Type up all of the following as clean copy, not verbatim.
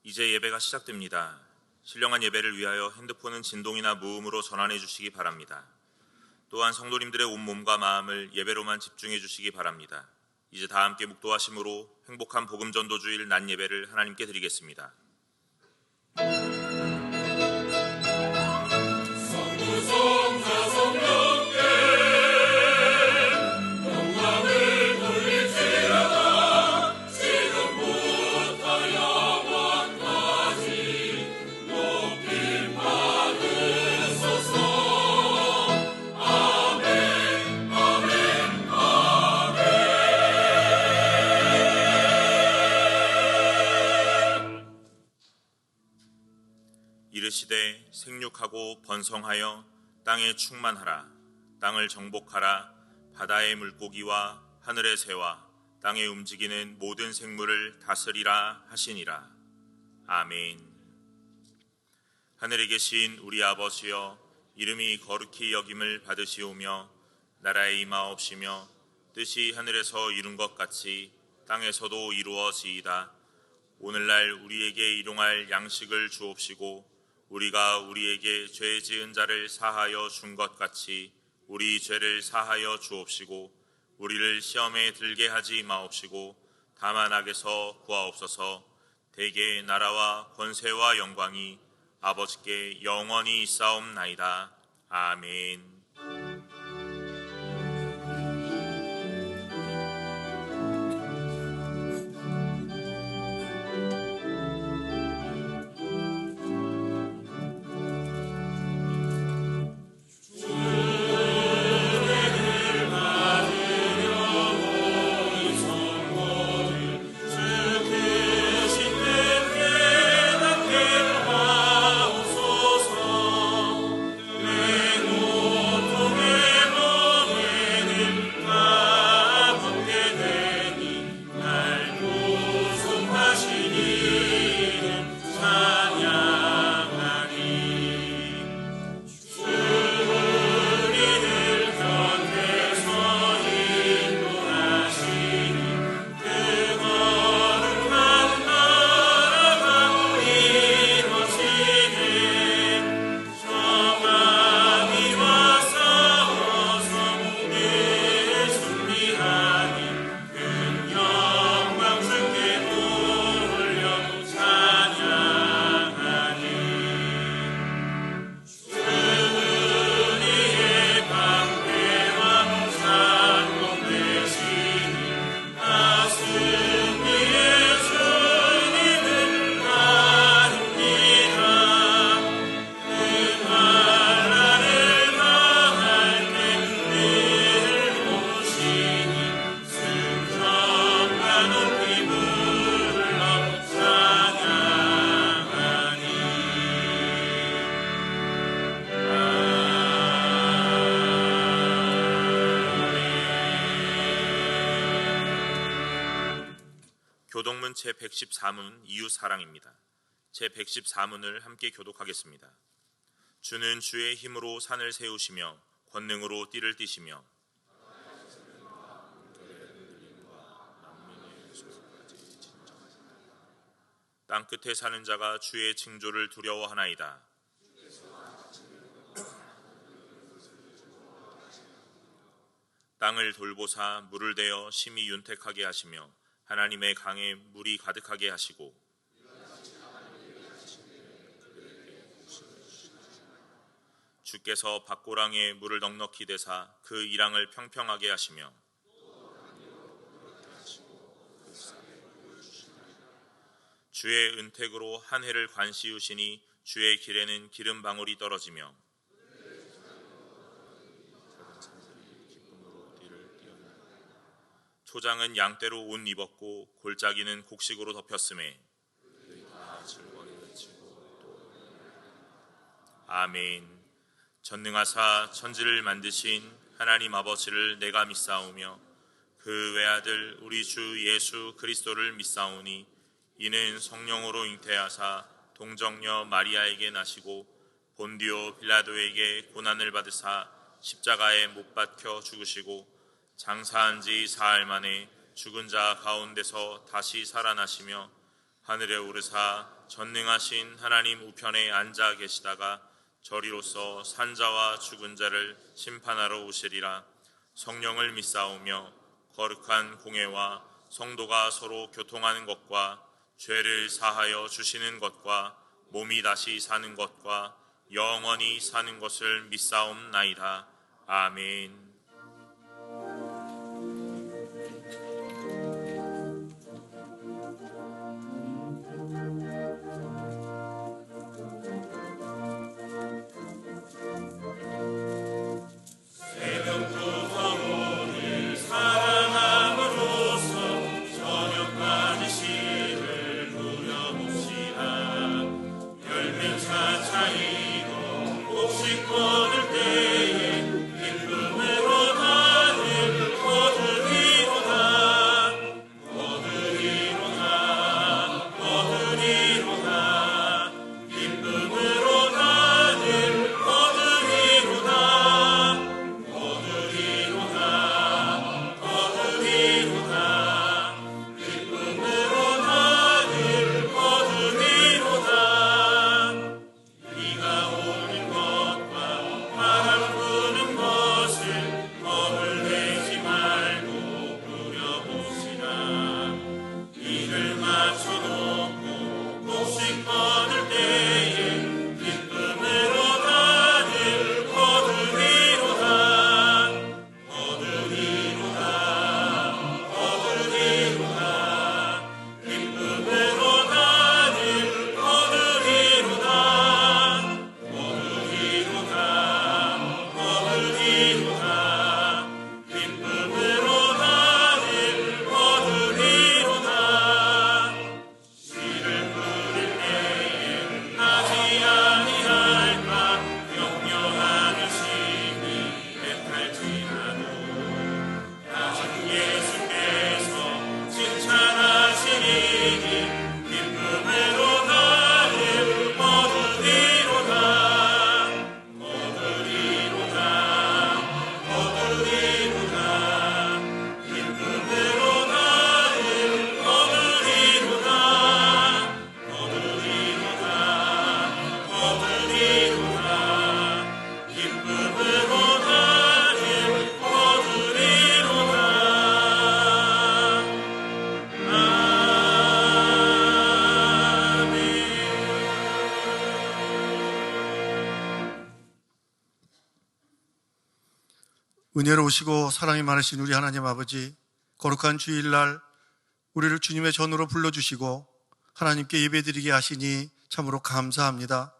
이제 예배가 시작됩니다. 신령한 예배를 위하여 핸드폰은 진동이나 무음으로 전환해 주시기 바랍니다. 또한 성도님들의 온몸과 마음을 예배로만 집중해 주시기 바랍니다. 이제 다 함께 묵도하심으로 행복한 복음전도주일 낮 예배를 하나님께 드리겠습니다. 이르시되 생육하고 번성하여 땅에 충만하라. 땅을 정복하라. 바다의 물고기와 하늘의 새와 땅에 움직이는 모든 생물을 다스리라 하시니라. 아멘. 하늘에 계신 우리 아버지여, 이름이 거룩히 여김을 받으시오며 나라의 임하옵시며 뜻이 하늘에서 이룬 것 같이 땅에서도 이루어지이다. 오늘날 우리에게 일용할 양식을 주옵시고 우리가 우리에게 죄 지은 자를 사하여 준 것 같이 우리 죄를 사하여 주옵시고 우리를 시험에 들게 하지 마옵시고 다만 악에서 구하옵소서. 대개 나라와 권세와 영광이 아버지께 영원히 있사옵나이다. 아멘. 교독문 제114문 이웃사랑입니다. 제114문을 함께 교독하겠습니다. 주는 주의 힘으로 산을 세우시며 권능으로 띠를 띠시며 땅끝에 사는 자가 주의 징조를 두려워하나이다. 땅을 돌보사 물을 대어 심히 윤택하게 하시며 하나님의 강에 물이 가득하게 하시고 주께서 밭고랑에 물을 넉넉히 대사 그 이랑을 평평하게 하시며 주의 은택으로 한 해를 관시우시니 주의 길에는 기름 방울이 떨어지며 초장은 양떼로 옷 입었고 골짜기는 곡식으로 덮였음에 아멘. 전능하사 천지를 만드신 하나님 아버지를 내가 믿사오며 그 외아들 우리 주 예수 그리스도를 믿사오니 이는 성령으로 잉태하사 동정녀 마리아에게 나시고 본디오 빌라도에게 고난을 받으사 십자가에 못 박혀 죽으시고 장사한 지 사흘 만에 죽은 자 가운데서 다시 살아나시며 하늘에 오르사 전능하신 하나님 우편에 앉아 계시다가 저리로서 산자와 죽은 자를 심판하러 오시리라. 성령을 믿사오며 거룩한 공회와 성도가 서로 교통하는 것과 죄를 사하여 주시는 것과 몸이 다시 사는 것과 영원히 사는 것을 믿사옵나이다. 아멘. 은혜로우시고 사랑이 많으신 우리 하나님 아버지, 거룩한 주일날 우리를 주님의 전으로 불러주시고 하나님께 예배드리게 하시니 참으로 감사합니다.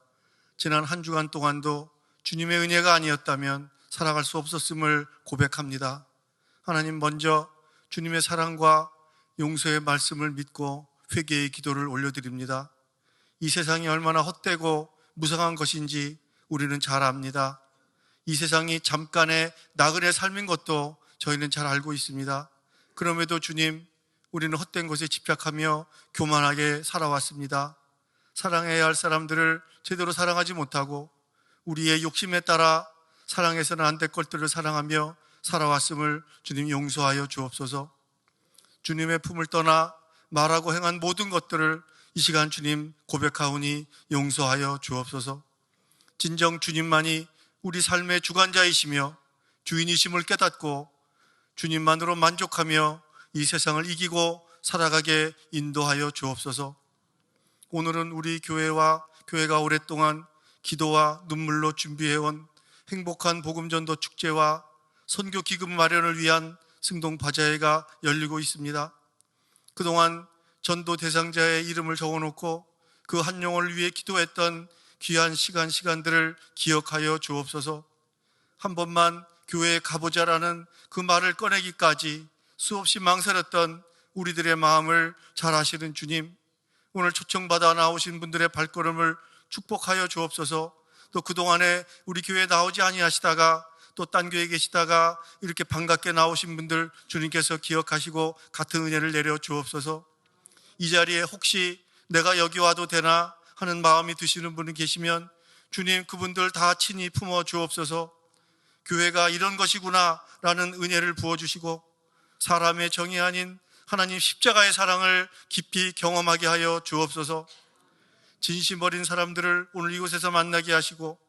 지난 한 주간 동안도 주님의 은혜가 아니었다면 살아갈 수 없었음을 고백합니다. 하나님, 먼저 주님의 사랑과 용서의 말씀을 믿고 회개의 기도를 올려드립니다. 이 세상이 얼마나 헛되고 무상한 것인지 우리는 잘 압니다. 이 세상이 잠깐의 나그네 삶인 것도 저희는 잘 알고 있습니다. 그럼에도 주님, 우리는 헛된 것에 집착하며 교만하게 살아왔습니다. 사랑해야 할 사람들을 제대로 사랑하지 못하고 우리의 욕심에 따라 사랑해서는 안 될 것들을 사랑하며 살아왔음을 주님 용서하여 주옵소서. 주님의 품을 떠나 말하고 행한 모든 것들을 이 시간 주님 고백하오니 용서하여 주옵소서. 진정 주님만이 우리 삶의 주관자이시며 주인이심을 깨닫고 주님만으로 만족하며 이 세상을 이기고 살아가게 인도하여 주옵소서. 오늘은 우리 교회가 오랫동안 기도와 눈물로 준비해온 행복한 복음전도 축제와 선교 기금 마련을 위한 승동바자회가 열리고 있습니다. 그동안 전도 대상자의 이름을 적어놓고 그 한 영혼을 위해 기도했던 귀한 시간들을 기억하여 주옵소서. 한 번만 교회에 가보자라는 그 말을 꺼내기까지 수없이 망설였던 우리들의 마음을 잘 아시는 주님, 오늘 초청받아 나오신 분들의 발걸음을 축복하여 주옵소서. 또 그동안에 우리 교회에 나오지 아니하시다가 또 딴 교회에 계시다가 이렇게 반갑게 나오신 분들 주님께서 기억하시고 같은 은혜를 내려 주옵소서. 이 자리에 혹시 내가 여기 와도 되나 하는 마음이 드시는 분이 계시면 주님, 그분들 다 친히 품어 주옵소서. 교회가 이런 것이구나 라는 은혜를 부어주시고 사람의 정의 아닌 하나님 십자가의 사랑을 깊이 경험하게 하여 주옵소서. 진심 어린 사람들을 오늘 이곳에서 만나게 하시고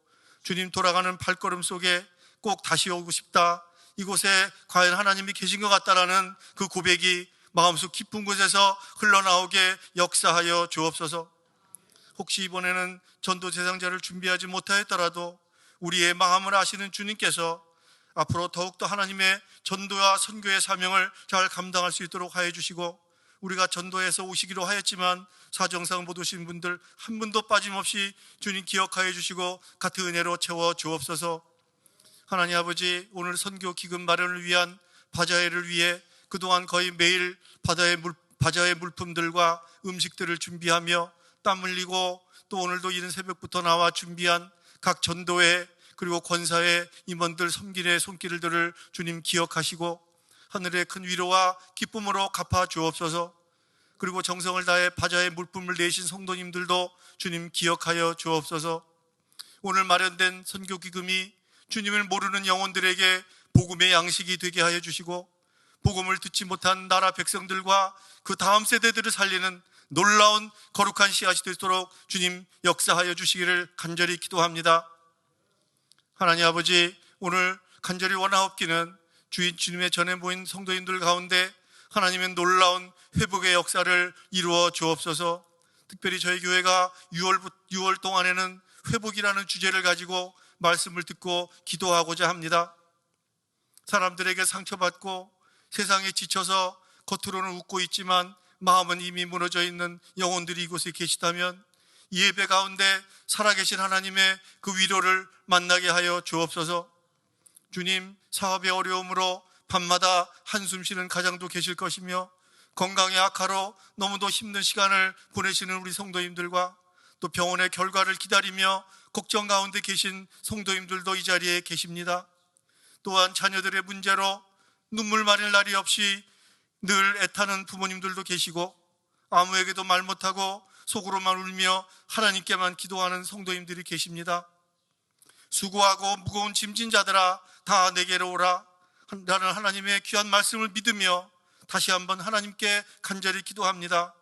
주님 돌아가는 발걸음 속에 꼭 다시 오고 싶다, 이곳에 과연 하나님이 계신 것 같다라는 그 고백이 마음속 깊은 곳에서 흘러나오게 역사하여 주옵소서. 혹시 이번에는 전도 대상자를 준비하지 못하였더라도 우리의 마음을 아시는 주님께서 앞으로 더욱더 하나님의 전도와 선교의 사명을 잘 감당할 수 있도록 하여 주시고, 우리가 전도해서 오시기로 하였지만 사정상 못 오신 분들 한 분도 빠짐없이 주님 기억하여 주시고 같은 은혜로 채워 주옵소서. 하나님 아버지, 오늘 선교 기금 마련을 위한 바자회를 위해 그동안 거의 매일 바자회 물품들과 음식들을 준비하며 땀 흘리고 또 오늘도 이른 새벽부터 나와 준비한 각 전도회 그리고 권사회 임원들 섬길의 손길들을 주님 기억하시고 하늘의 큰 위로와 기쁨으로 갚아 주옵소서. 그리고 정성을 다해 바자회 물품을 내신 성도님들도 주님 기억하여 주옵소서. 오늘 마련된 선교기금이 주님을 모르는 영혼들에게 복음의 양식이 되게 하여 주시고, 복음을 듣지 못한 나라 백성들과 그 다음 세대들을 살리는 놀라운 거룩한 씨앗이 되도록 주님 역사하여 주시기를 간절히 기도합니다. 하나님 아버지, 오늘 간절히 원하옵기는 주님의 전에 모인 성도님들 가운데 하나님의 놀라운 회복의 역사를 이루어 주옵소서. 특별히 저희 교회가 6월 동안에는 회복이라는 주제를 가지고 말씀을 듣고 기도하고자 합니다. 사람들에게 상처받고 세상에 지쳐서 겉으로는 웃고 있지만 마음은 이미 무너져 있는 영혼들이 이곳에 계시다면 이 예배 가운데 살아계신 하나님의 그 위로를 만나게 하여 주옵소서. 주님, 사업의 어려움으로 밤마다 한숨 쉬는 가장도 계실 것이며 건강의 악화로 너무도 힘든 시간을 보내시는 우리 성도님들과 또 병원의 결과를 기다리며 걱정 가운데 계신 성도님들도 이 자리에 계십니다. 또한 자녀들의 문제로 눈물 마릴 날이 없이 늘 애타는 부모님들도 계시고 아무에게도 말 못하고 속으로만 울며 하나님께만 기도하는 성도님들이 계십니다. 수고하고 무거운 짐진 자들아 다 내게로 오라. 나는 하나님의 귀한 말씀을 믿으며 다시 한번 하나님께 간절히 기도합니다.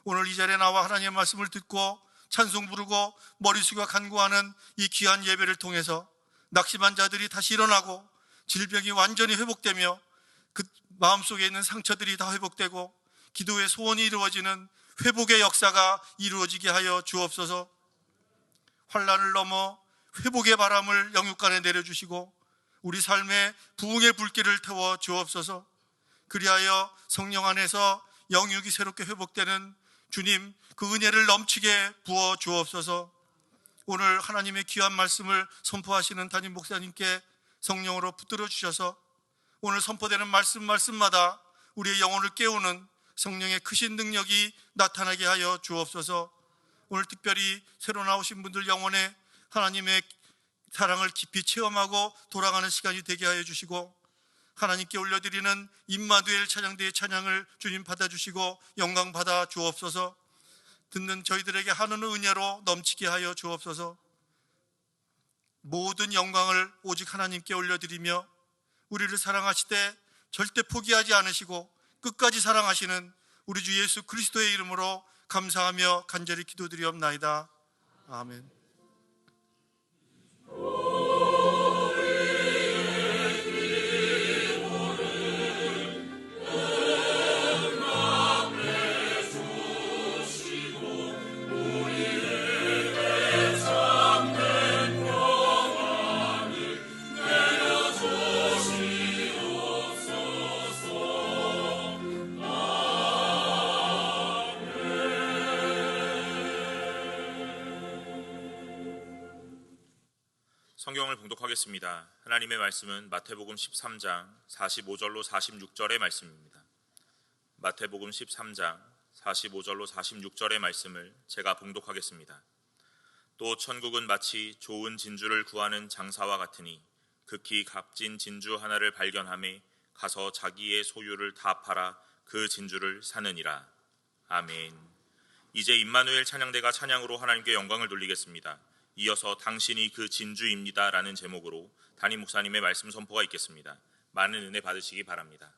오늘 이 자리에 나와 하나님의 말씀을 듣고 찬송 부르고 머리 숙여 간구하는 이 귀한 예배를 통해서 낙심한 자들이 다시 일어나고 질병이 완전히 회복되며 그 마음속에 있는 상처들이 다 회복되고 기도의 소원이 이루어지는 회복의 역사가 이루어지게 하여 주옵소서. 환난을 넘어 회복의 바람을 영육간에 내려주시고 우리 삶에 부흥의 불길을 태워 주옵소서. 그리하여 성령 안에서 영육이 새롭게 회복되는 주님 그 은혜를 넘치게 부어 주옵소서. 오늘 하나님의 귀한 말씀을 선포하시는 담임 목사님께 성령으로 붙들어 주셔서 오늘 선포되는 말씀마다 우리의 영혼을 깨우는 성령의 크신 능력이 나타나게 하여 주옵소서. 오늘 특별히 새로 나오신 분들 영혼에 하나님의 사랑을 깊이 체험하고 돌아가는 시간이 되게 하여 주시고 하나님께 올려드리는 임마누엘 찬양대의 찬양을 주님 받아주시고 영광 받아 주옵소서. 듣는 저희들에게 하늘의 은혜로 넘치게 하여 주옵소서. 모든 영광을 오직 하나님께 올려드리며 우리를 사랑하시되 절대 포기하지 않으시고 끝까지 사랑하시는 우리 주 예수 그리스도의 이름으로 감사하며 간절히 기도드리옵나이다. 아멘. 성경을 봉독하겠습니다. 하나님의 말씀은 마태복음 13장 45절로 46절의 말씀입니다. 마태복음 13장 45절로 46절의 말씀을 제가 봉독하겠습니다. 또 천국은 마치 좋은 진주를 구하는 장사와 같으니 극히 값진 진주 하나를 발견하매 가서 자기의 소유를 다 팔아 그 진주를 사느니라. 아멘. 이제 임마누엘 찬양대가 찬양으로 하나님께 영광을 돌리겠습니다. 이어서 당신이 그 진주입니다 라는 제목으로 담임 목사님의 말씀 선포가 있겠습니다. 많은 은혜 받으시기 바랍니다.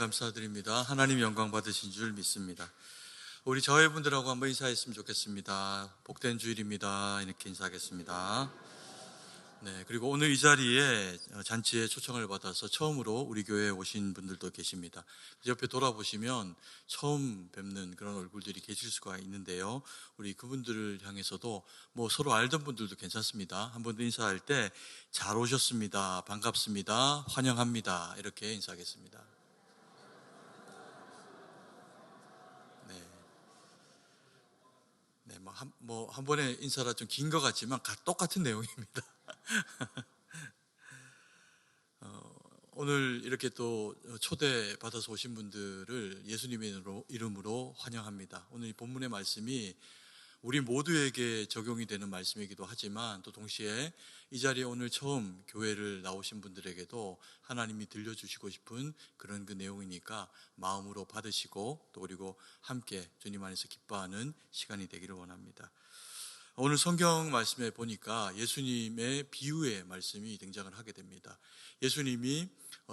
감사드립니다. 하나님 영광 받으신 줄 믿습니다. 우리 저회분들하고 한번 인사했으면 좋겠습니다. 복된 주일입니다. 이렇게 인사하겠습니다. 네, 그리고 오늘 이 자리에 잔치에 초청을 받아서 처음으로 우리 교회에 오신 분들도 계십니다. 옆에 돌아보시면 처음 뵙는 그런 얼굴들이 계실 수가 있는데요. 우리 그분들을 향해서도 뭐 서로 알던 분들도 괜찮습니다. 한 번 더 인사할 때 잘 오셨습니다. 반갑습니다. 환영합니다. 이렇게 인사하겠습니다. 네. 네, 한 번에 인사라 좀 긴 것 같지만 똑같은 내용입니다. 오늘 이렇게 또 초대받아서 오신 분들을 예수님의 이름으로 환영합니다. 오늘 이 본문의 말씀이 우리 모두에게 적용이 되는 말씀이기도 하지만 또 동시에 이 자리에 오늘 처음 교회를 나오신 분들에게도 하나님이 들려주시고 싶은 그런 그 내용이니까 마음으로 받으시고 또 그리고 함께 주님 안에서 기뻐하는 시간이 되기를 원합니다. 오늘 성경 말씀에 보니까 예수님의 비유의 말씀이 등장을 하게 됩니다. 예수님이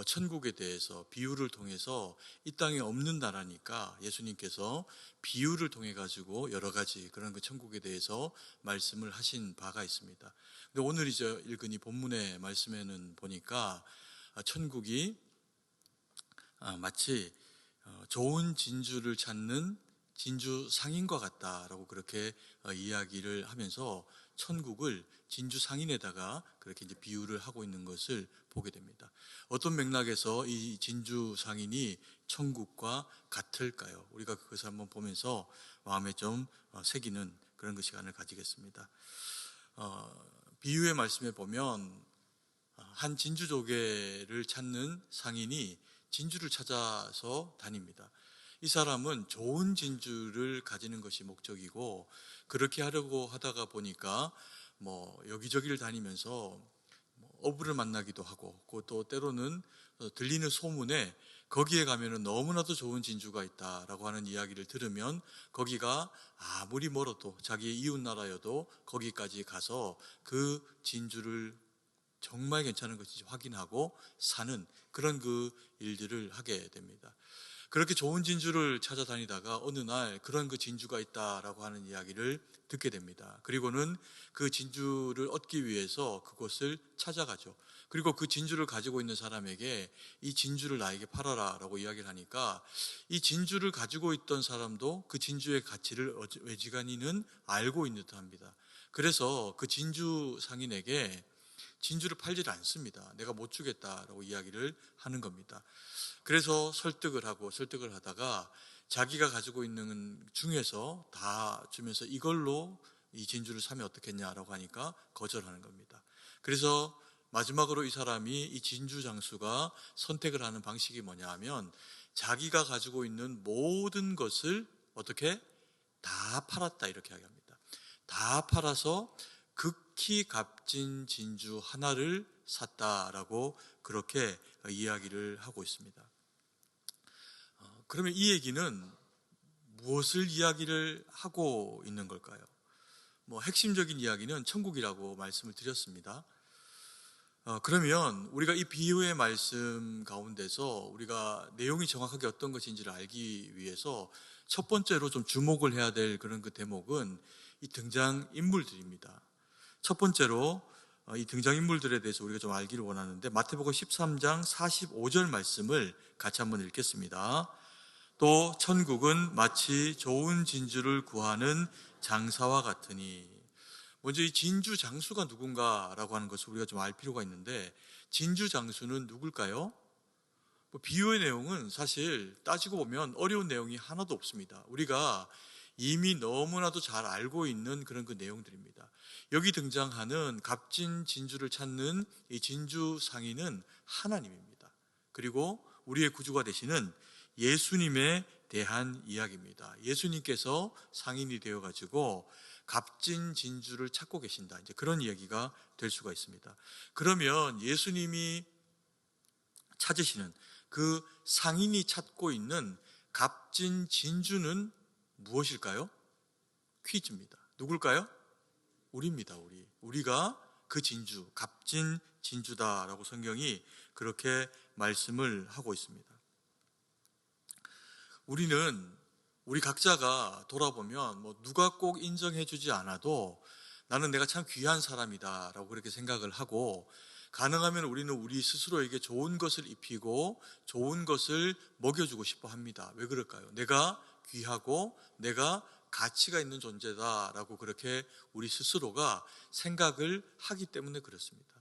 천국에 대해서 비유를 통해서 이 땅에 없는 나라니까 예수님께서 비유를 통해 가지고 여러 가지 그런 그 천국에 대해서 말씀을 하신 바가 있습니다. 근데 오늘 이제 읽은 이 본문의 말씀에는 보니까 천국이 마치 좋은 진주를 찾는 진주 상인과 같다라고 그렇게 이야기를 하면서 천국을 진주 상인에다가 그렇게 이제 비유를 하고 있는 것을 보게 됩니다. 어떤 맥락에서 이 진주 상인이 천국과 같을까요? 우리가 그것을 한번 보면서 마음에 좀 새기는 그런 그 시간을 가지겠습니다. 비유의 말씀에 보면 한 진주 조개를 찾는 상인이 진주를 찾아서 다닙니다. 이 사람은 좋은 진주를 가지는 것이 목적이고 그렇게 하려고 하다가 보니까 여기저기를 다니면서 어부를 만나기도 하고 또 때로는 들리는 소문에 거기에 가면은 너무나도 좋은 진주가 있다라고 하는 이야기를 들으면 거기가 아무리 멀어도 자기의 이웃 나라여도 거기까지 가서 그 진주를 정말 괜찮은 것인지 확인하고 사는 그런 그 일들을 하게 됩니다. 그렇게 좋은 진주를 찾아다니다가 어느 날 그런 그 진주가 있다라고 하는 이야기를 듣게 됩니다. 그리고는 그 진주를 얻기 위해서 그곳을 찾아가죠. 그리고 그 진주를 가지고 있는 사람에게 이 진주를 나에게 팔아라 라고 이야기를 하니까 이 진주를 가지고 있던 사람도 그 진주의 가치를 외지간히는 알고 있는 듯 합니다. 그래서 그 진주 상인에게 진주를 팔지를 않습니다. 내가 못 주겠다라고 이야기를 하는 겁니다. 그래서 설득을 하다가 자기가 가지고 있는 중에서 다 주면서 이걸로 이 진주를 사면 어떻겠냐라고 하니까 거절하는 겁니다. 그래서 마지막으로 이 사람이 이 진주 장수가 선택을 하는 방식이 뭐냐 하면 자기가 가지고 있는 모든 것을 어떻게 다 팔았다 이렇게 이야기합니다. 다 팔아서 극히 값진 진주 하나를 샀다라고 그렇게 이야기를 하고 있습니다. 그러면 이 얘기는 무엇을 이야기를 하고 있는 걸까요? 핵심적인 이야기는 천국이라고 말씀을 드렸습니다. 그러면 우리가 이 비유의 말씀 가운데서 우리가 내용이 정확하게 어떤 것인지를 알기 위해서 첫 번째로 좀 주목을 해야 될 그런 그 대목은 이 등장인물들입니다. 첫 번째로 이 등장인물들에 대해서 우리가 좀 알기를 원하는데 마태복음 13장 45절 말씀을 같이 한번 읽겠습니다. 또 천국은 마치 좋은 진주를 구하는 장사와 같으니. 먼저 이 진주 장수가 누군가라고 하는 것을 우리가 좀 알 필요가 있는데 진주 장수는 누굴까요? 비유의 내용은 사실 따지고 보면 어려운 내용이 하나도 없습니다. 우리가 이미 너무나도 잘 알고 있는 그런 그 내용들입니다. 여기 등장하는 값진 진주를 찾는 이 진주 상인은 하나님입니다. 그리고 우리의 구주가 되시는 예수님에 대한 이야기입니다. 예수님께서 상인이 되어가지고 값진 진주를 찾고 계신다. 이제 그런 이야기가 될 수가 있습니다. 그러면 예수님이 찾으시는 그 상인이 찾고 있는 값진 진주는 무엇일까요? 퀴즈입니다. 누굴까요? 우리입니다. 우리가 그 진주, 값진 진주다라고 성경이 그렇게 말씀을 하고 있습니다. 우리는 우리 각자가 돌아보면 뭐 누가 꼭 인정해 주지 않아도 나는 내가 참 귀한 사람이다라고 그렇게 생각을 하고, 가능하면 우리는 우리 스스로에게 좋은 것을 입히고 좋은 것을 먹여주고 싶어 합니다. 왜 그럴까요? 내가 귀하고 내가 가치가 있는 존재다라고 그렇게 우리 스스로가 생각을 하기 때문에 그렇습니다.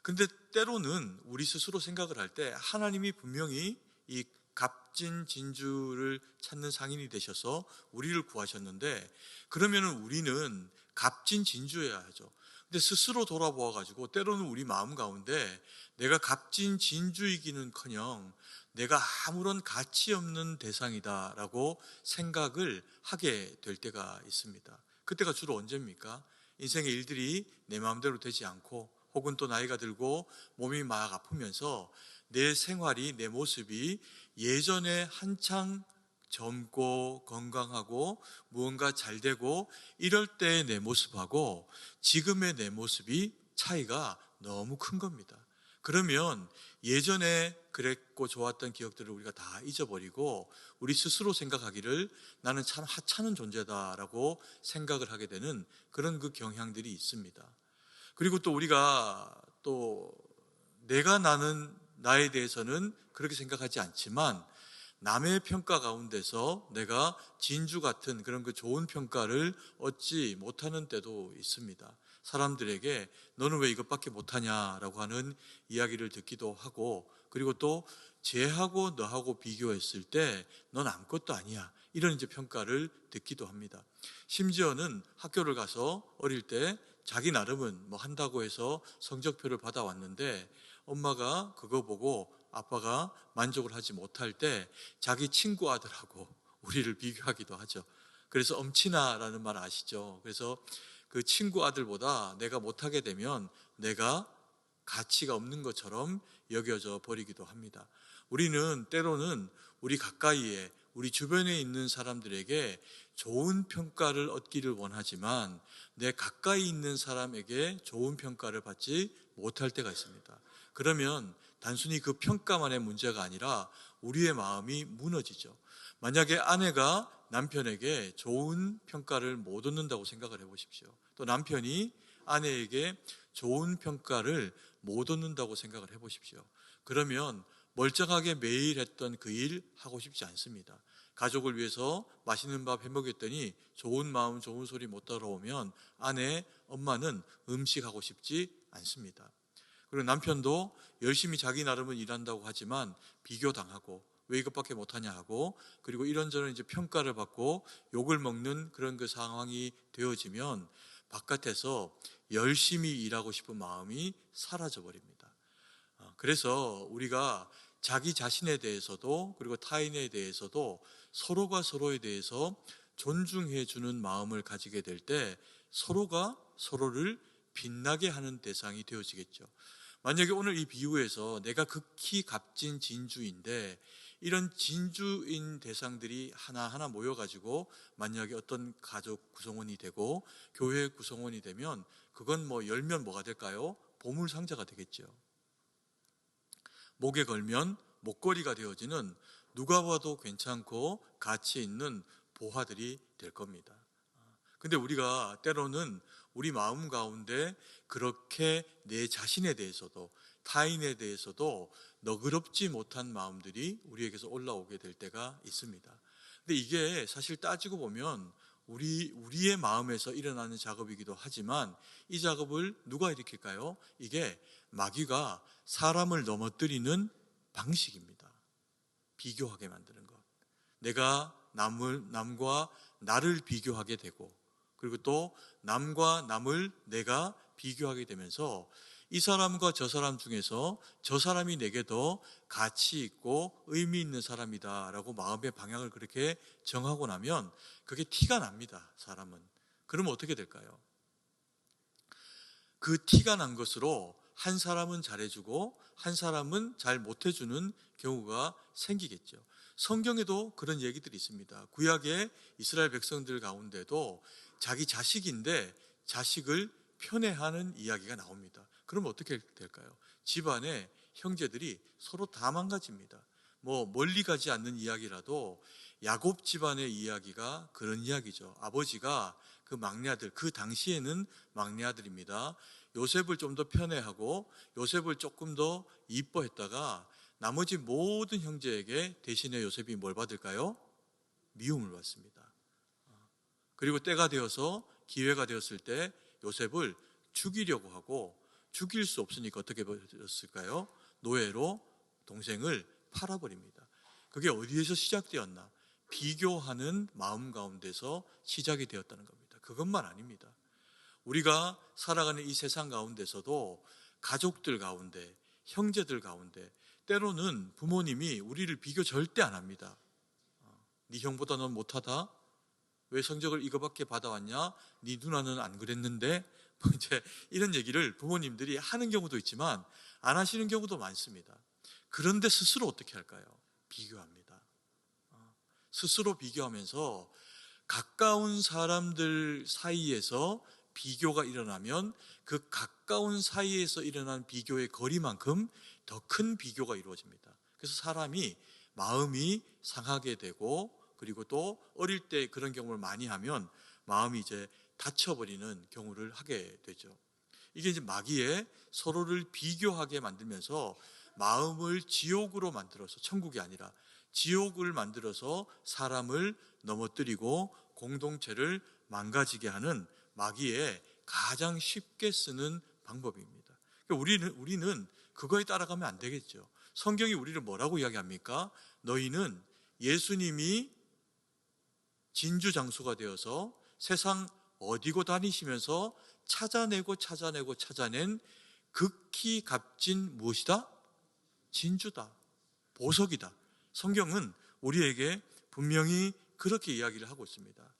근데 때로는 우리 스스로 생각을 할 때 하나님이 분명히 이 값진 진주를 찾는 상인이 되셔서 우리를 구하셨는데, 그러면 우리는 값진 진주여야 하죠. 근데 스스로 돌아보아 가지고 때로는 우리 마음 가운데 내가 값진 진주이기는커녕 내가 아무런 가치 없는 대상이다라고 생각을 하게 될 때가 있습니다. 그때가 주로 언제입니까? 인생의 일들이 내 마음대로 되지 않고, 혹은 또 나이가 들고 몸이 막 아프면서 내 생활이, 내 모습이 예전에 한창 젊고 건강하고 무언가 잘 되고 이럴 때의 내 모습하고 지금의 내 모습이 차이가 너무 큰 겁니다. 그러면 예전에 그랬고 좋았던 기억들을 우리가 다 잊어버리고 우리 스스로 생각하기를 나는 참 하찮은 존재다라고 생각을 하게 되는 그런 그 경향들이 있습니다. 그리고 또 우리가 또 내가 나는 나에 대해서는 그렇게 생각하지 않지만 남의 평가 가운데서 내가 진주 같은 그런 그 좋은 평가를 얻지 못하는 때도 있습니다. 사람들에게 너는 왜 이것밖에 못하냐라고 하는 이야기를 듣기도 하고, 그리고 또 쟤하고 너하고 비교했을 때 넌 아무것도 아니야, 이런 이제 평가를 듣기도 합니다. 심지어는 학교를 가서 어릴 때 자기 나름은 뭐 한다고 해서 성적표를 받아왔는데 엄마가 그거 보고 아빠가 만족을 하지 못할 때 자기 친구 아들하고 우리를 비교하기도 하죠. 그래서 엄친아라는 말 아시죠? 그래서 그 친구 아들보다 내가 못하게 되면 내가 가치가 없는 것처럼 여겨져 버리기도 합니다. 우리는 때로는 우리 가까이에, 우리 주변에 있는 사람들에게 좋은 평가를 얻기를 원하지만 내 가까이 있는 사람에게 좋은 평가를 받지 못할 때가 있습니다. 그러면 단순히 그 평가만의 문제가 아니라 우리의 마음이 무너지죠. 만약에 아내가 남편에게 좋은 평가를 못 얻는다고 생각을 해보십시오. 또 남편이 아내에게 좋은 평가를 못 얻는다고 생각을 해보십시오. 그러면 멀쩡하게 매일 했던 그 일 하고 싶지 않습니다. 가족을 위해서 맛있는 밥 해먹였더니 좋은 마음, 좋은 소리 못 따라오면 아내, 엄마는 음식하고 싶지 않습니다. 그리고 남편도 열심히 자기 나름은 일한다고 하지만 비교당하고 왜 이것밖에 못하냐 하고, 그리고 이런저런 이제 평가를 받고 욕을 먹는 그런 그 상황이 되어지면 바깥에서 열심히 일하고 싶은 마음이 사라져 버립니다. 그래서 우리가 자기 자신에 대해서도 그리고 타인에 대해서도 서로가 서로에 대해서 존중해 주는 마음을 가지게 될 때 서로가 서로를 빛나게 하는 대상이 되어지겠죠. 만약에 오늘 이 비유에서 내가 극히 값진 진주인데 이런 진주인 대상들이 하나하나 모여가지고 만약에 어떤 가족 구성원이 되고 교회 구성원이 되면 그건 뭐 열면 뭐가 될까요? 보물상자가 되겠죠. 목에 걸면 목걸이가 되어지는 누가 봐도 괜찮고 가치 있는 보화들이 될 겁니다. 근데 우리가 때로는 우리 마음 가운데 그렇게 내 자신에 대해서도 타인에 대해서도 너그럽지 못한 마음들이 우리에게서 올라오게 될 때가 있습니다. 근데 이게 사실 따지고 보면 우리의 마음에서 일어나는 작업이기도 하지만 이 작업을 누가 일으킬까요? 이게 마귀가 사람을 넘어뜨리는 방식입니다. 비교하게 만드는 것. 내가 남과 나를 비교하게 되고, 그리고 또 남과 남을 내가 비교하게 되면서 이 사람과 저 사람 중에서 저 사람이 내게 더 가치 있고 의미 있는 사람이다라고 마음의 방향을 그렇게 정하고 나면 그게 티가 납니다, 사람은. 그러면 어떻게 될까요? 그 티가 난 것으로 한 사람은 잘해주고 한 사람은 잘 못해주는 경우가 생기겠죠. 성경에도 그런 얘기들이 있습니다. 구약의 이스라엘 백성들 가운데도 자기 자식인데 자식을 편애하는 이야기가 나옵니다. 그럼 어떻게 될까요? 집안에 형제들이 서로 다 망가집니다. 뭐 멀리 가지 않는 이야기라도 야곱 집안의 이야기가 그런 이야기죠. 아버지가 그 막내 아들, 그 당시에는 막내 아들입니다. 요셉을 좀 더 편애하고 요셉을 조금 더 이뻐했다가 나머지 모든 형제에게 대신에 요셉이 뭘 받을까요? 미움을 받습니다. 그리고 때가 되어서 기회가 되었을 때 요셉을 죽이려고 하고 죽일 수 없으니까 어떻게 되었을까요? 노예로 동생을 팔아버립니다. 그게 어디에서 시작되었나? 비교하는 마음 가운데서 시작이 되었다는 겁니다. 그것만 아닙니다. 우리가 살아가는 이 세상 가운데서도 가족들 가운데, 형제들 가운데 때로는 부모님이 우리를 비교 절대 안 합니다. 네 형보다 넌 못하다? 왜 성적을 이거밖에 받아왔냐? 네 누나는 안 그랬는데? 뭐 이제 이런 얘기를 부모님들이 하는 경우도 있지만 안 하시는 경우도 많습니다. 그런데 스스로 어떻게 할까요? 비교합니다. 스스로 비교하면서 가까운 사람들 사이에서 비교가 일어나면 그 가까운 사이에서 일어난 비교의 거리만큼 더 큰 비교가 이루어집니다. 그래서 사람이 마음이 상하게 되고 그리고 또 어릴 때 그런 경험을 많이 하면 마음이 이제 다쳐버리는 경우를 하게 되죠. 이게 이제 마귀에 서로를 비교하게 만들면서 마음을 지옥으로 만들어서 천국이 아니라 지옥을 만들어서 사람을 넘어뜨리고 공동체를 망가지게 하는 마귀의 가장 쉽게 쓰는 방법입니다. 그러니까 우리는 그거에 따라가면 안 되겠죠. 성경이 우리를 뭐라고 이야기합니까? 너희는 예수님이 진주장수가 되어서 세상 어디고 다니시면서 찾아낸 극히 값진 무엇이다? 진주다. 보석이다. 성경은 우리에게 분명히 그렇게 이야기를 하고 있습니다.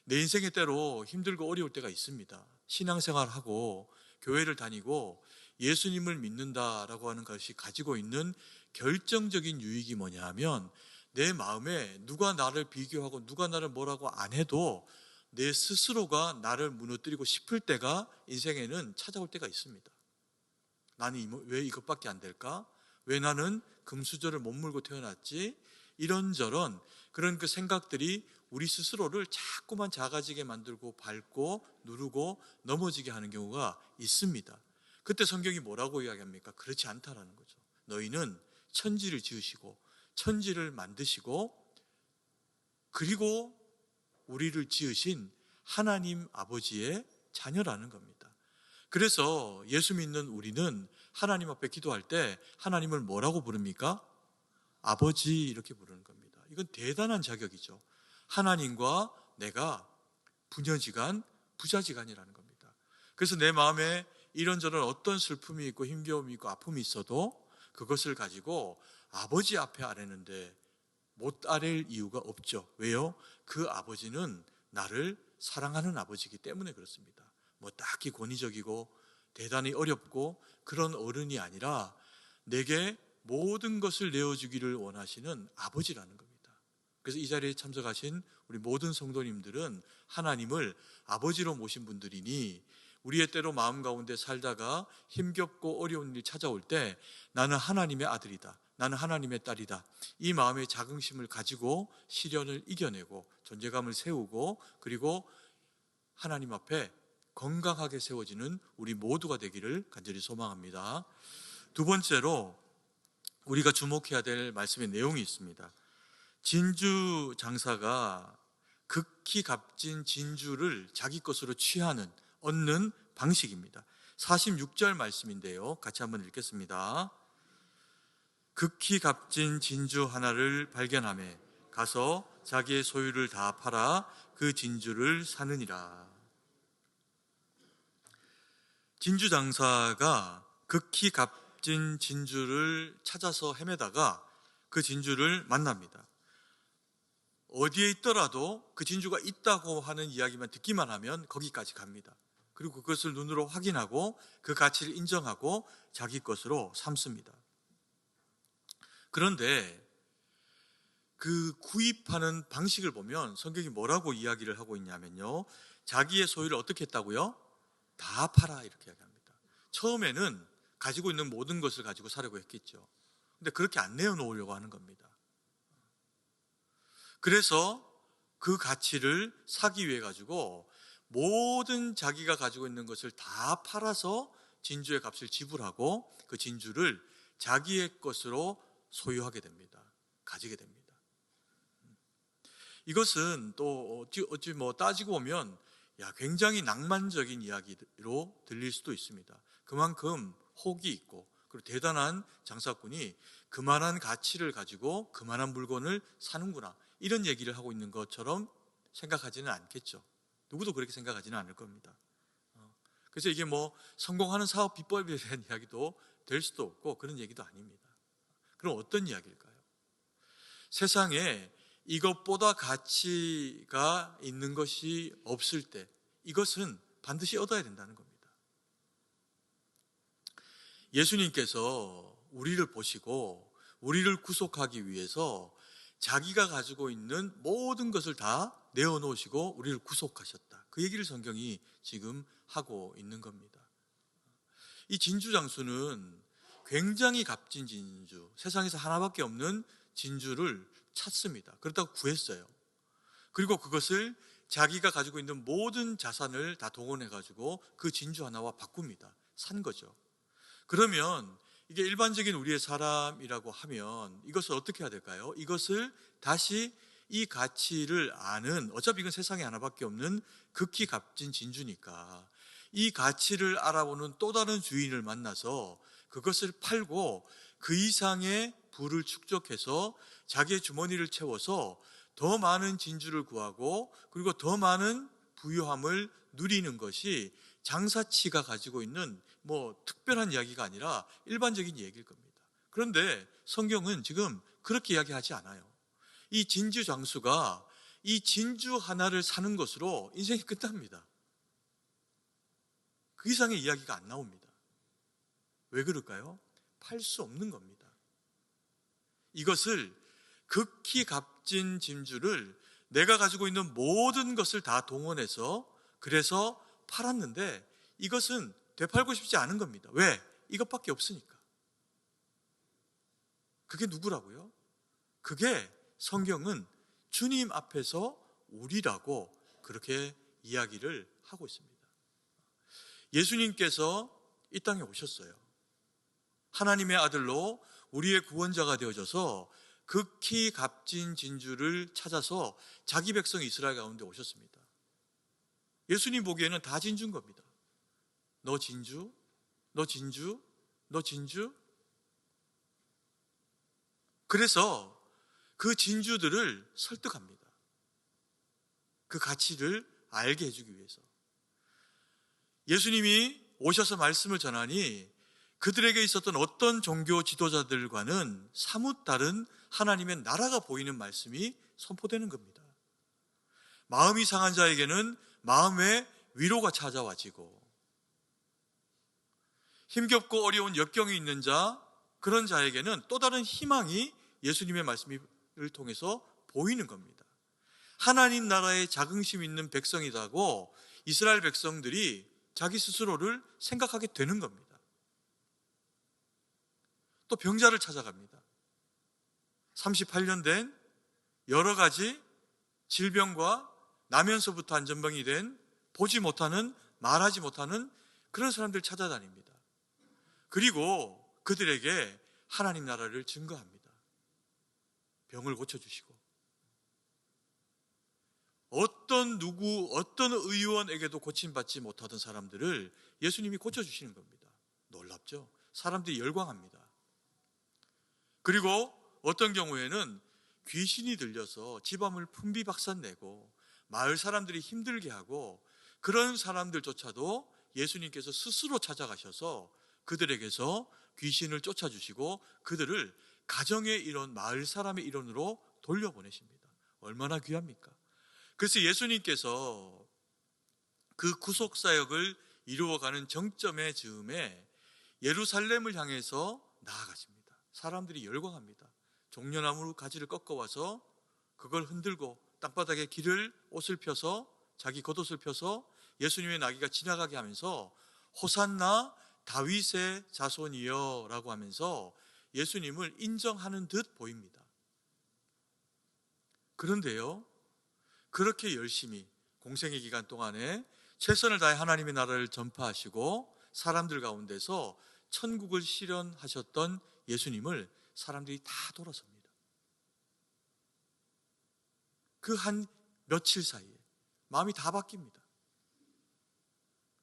내 인생에 때로 힘들고 어려울 때가 있습니다. 신앙생활하고 교회를 다니고 예수님을 믿는다라고 하는 것이 가지고 있는 결정적인 유익이 뭐냐 하면 내 마음에 누가 나를 비교하고 누가 나를 뭐라고 안 해도 내 스스로가 나를 무너뜨리고 싶을 때가 인생에는 찾아올 때가 있습니다. 나는 왜 이것밖에 안 될까? 왜 나는 금수저를 못 물고 태어났지? 이런저런 그런 그 생각들이 우리 스스로를 자꾸만 작아지게 만들고 밟고 누르고 넘어지게 하는 경우가 있습니다. 그때 성경이 뭐라고 이야기합니까? 그렇지 않다라는 거죠. 너희는 천지를 지으시고 천지를 만드시고 그리고 우리를 지으신 하나님 아버지의 자녀라는 겁니다. 그래서 예수 믿는 우리는 하나님 앞에 기도할 때 하나님을 뭐라고 부릅니까? 아버지 이렇게 부르는 겁니다. 이건 대단한 자격이죠. 하나님과 내가 부녀지간, 부자지간이라는 겁니다. 그래서 내 마음에 이런저런 어떤 슬픔이 있고 힘겨움이 있고 아픔이 있어도 그것을 가지고 아버지 앞에 아뢰는데 못 아랠 이유가 없죠. 왜요? 그 아버지는 나를 사랑하는 아버지이기 때문에 그렇습니다. 뭐 딱히 권위적이고 대단히 어렵고 그런 어른이 아니라 내게 모든 것을 내어주기를 원하시는 아버지라는 겁니다. 그래서 이 자리에 참석하신 우리 모든 성도님들은 하나님을 아버지로 모신 분들이니 우리의 때로 마음 가운데 살다가 힘겹고 어려운 일이 찾아올 때 나는 하나님의 아들이다. 나는 하나님의 딸이다. 이 마음의 자긍심을 가지고 시련을 이겨내고 존재감을 세우고 그리고 하나님 앞에 건강하게 세워지는 우리 모두가 되기를 간절히 소망합니다. 두 번째로 우리가 주목해야 될 말씀의 내용이 있습니다. 진주 장사가 극히 값진 진주를 자기 것으로 얻는 방식입니다. 46절 말씀인데요. 같이 한번 읽겠습니다. 극히 값진 진주 하나를 발견하매 가서 자기의 소유를 다 팔아 그 진주를 사느니라. 진주 장사가 극히 값진 진주를 찾아서 헤매다가 그 진주를 만납니다. 어디에 있더라도 그 진주가 있다고 하는 이야기만 듣기만 하면 거기까지 갑니다. 그리고 그것을 눈으로 확인하고 그 가치를 인정하고 자기 것으로 삼습니다. 그런데 그 구입하는 방식을 보면 성경이 뭐라고 이야기를 하고 있냐면요. 자기의 소유를 어떻게 했다고요? 다 팔아 이렇게 이야기합니다. 처음에는 가지고 있는 모든 것을 가지고 사려고 했겠죠. 근데 그렇게 안 내어놓으려고 하는 겁니다. 그래서 그 가치를 사기 위해 가지고 모든 자기가 가지고 있는 것을 다 팔아서 진주의 값을 지불하고 그 진주를 자기의 것으로 소유하게 됩니다. 가지게 됩니다. 이것은 또 어찌 따지고 보면 굉장히 낭만적인 이야기로 들릴 수도 있습니다. 그만큼 혹이 있고 그리고 대단한 장사꾼이 그만한 가치를 가지고 그만한 물건을 사는구나, 이런 얘기를 하고 있는 것처럼 생각하지는 않겠죠. 누구도 그렇게 생각하지는 않을 겁니다. 그래서 이게 성공하는 사업 비법에 대한 이야기도 될 수도 없고 그런 얘기도 아닙니다. 그럼 어떤 이야기일까요? 세상에 이것보다 가치가 있는 것이 없을 때 이것은 반드시 얻어야 된다는 겁니다. 예수님께서 우리를 보시고 우리를 구속하기 위해서 자기가 가지고 있는 모든 것을 다 내어놓으시고 우리를 구속하셨다. 그 얘기를 성경이 지금 하고 있는 겁니다. 이 진주장수는 굉장히 값진 진주, 세상에서 하나밖에 없는 진주를 찾습니다. 그렇다고 구했어요. 그리고 그것을 자기가 가지고 있는 모든 자산을 다 동원해가지고 그 진주 하나와 바꿉니다. 산 거죠. 그러면 이게 일반적인 우리의 사람이라고 하면 이것을 어떻게 해야 될까요? 이것을 다시 이 가치를 아는, 어차피 이건 세상에 하나밖에 없는 극히 값진 진주니까 이 가치를 알아보는 또 다른 주인을 만나서 그것을 팔고 그 이상의 부를 축적해서 자기의 주머니를 채워서 더 많은 진주를 구하고 그리고 더 많은 부유함을 누리는 것이 장사치가 가지고 있는 특별한 이야기가 아니라 일반적인 얘기일 겁니다. 그런데 성경은 지금 그렇게 이야기하지 않아요. 이 진주 장수가 이 진주 하나를 사는 것으로 인생이 끝납니다. 그 이상의 이야기가 안 나옵니다. 왜 그럴까요? 팔 수 없는 겁니다. 이것을 극히 값진 진주를 내가 가지고 있는 모든 것을 다 동원해서 그래서 팔았는데 이것은 되팔고 싶지 않은 겁니다. 왜? 이것밖에 없으니까. 그게 누구라고요? 그게 성경은 주님 앞에서 우리라고 그렇게 이야기를 하고 있습니다. 예수님께서 이 땅에 오셨어요. 하나님의 아들로 우리의 구원자가 되어져서 극히 값진 진주를 찾아서 자기 백성 이스라엘 가운데 오셨습니다. 예수님 보기에는 다 진주인 겁니다. 너 진주, 너 진주, 너 진주. 그래서 그 진주들을 설득합니다. 그 가치를 알게 해주기 위해서. 예수님이 오셔서 말씀을 전하니 그들에게 있었던 어떤 종교 지도자들과는 사뭇 다른 하나님의 나라가 보이는 말씀이 선포되는 겁니다. 마음이 상한 자에게는 마음의 위로가 찾아와지고 힘겹고 어려운 역경이 있는 자, 그런 자에게는 또 다른 희망이 예수님의 말씀을 통해서 보이는 겁니다. 하나님 나라에 자긍심 있는 백성이라고 이스라엘 백성들이 자기 스스로를 생각하게 되는 겁니다. 또 병자를 찾아갑니다. 38년 된 여러 가지 질병과 나면서부터 안전병이 된 보지 못하는, 말하지 못하는 그런 사람들 찾아다닙니다. 그리고 그들에게 하나님 나라를 증거합니다. 병을 고쳐주시고 어떤 의원에게도 고침받지 못하던 사람들을 예수님이 고쳐주시는 겁니다. 놀랍죠? 사람들이 열광합니다. 그리고 어떤 경우에는 귀신이 들려서 집안을 풍비박산내고 마을 사람들이 힘들게 하고 그런 사람들조차도 예수님께서 스스로 찾아가셔서 그들에게서 귀신을 쫓아주시고 그들을 가정의 일원, 마을 사람의 일원으로 돌려보내십니다. 얼마나 귀합니까? 그래서 예수님께서 그 구속사역을 이루어가는 정점의 즈음에 예루살렘을 향해서 나아가십니다. 사람들이 열광합니다. 종려나무 가지를 꺾어와서 그걸 흔들고 땅바닥에 옷을 펴서 자기 겉옷을 펴서 예수님의 나귀가 지나가게 하면서 호산나 다윗의 자손이여 라고 하면서 예수님을 인정하는 듯 보입니다. 그런데요, 그렇게 열심히 공생의 기간 동안에 최선을 다해 하나님의 나라를 전파하시고 사람들 가운데서 천국을 실현하셨던 예수님을 사람들이 다 돌아섭니다. 그 한 며칠 사이에 마음이 다 바뀝니다.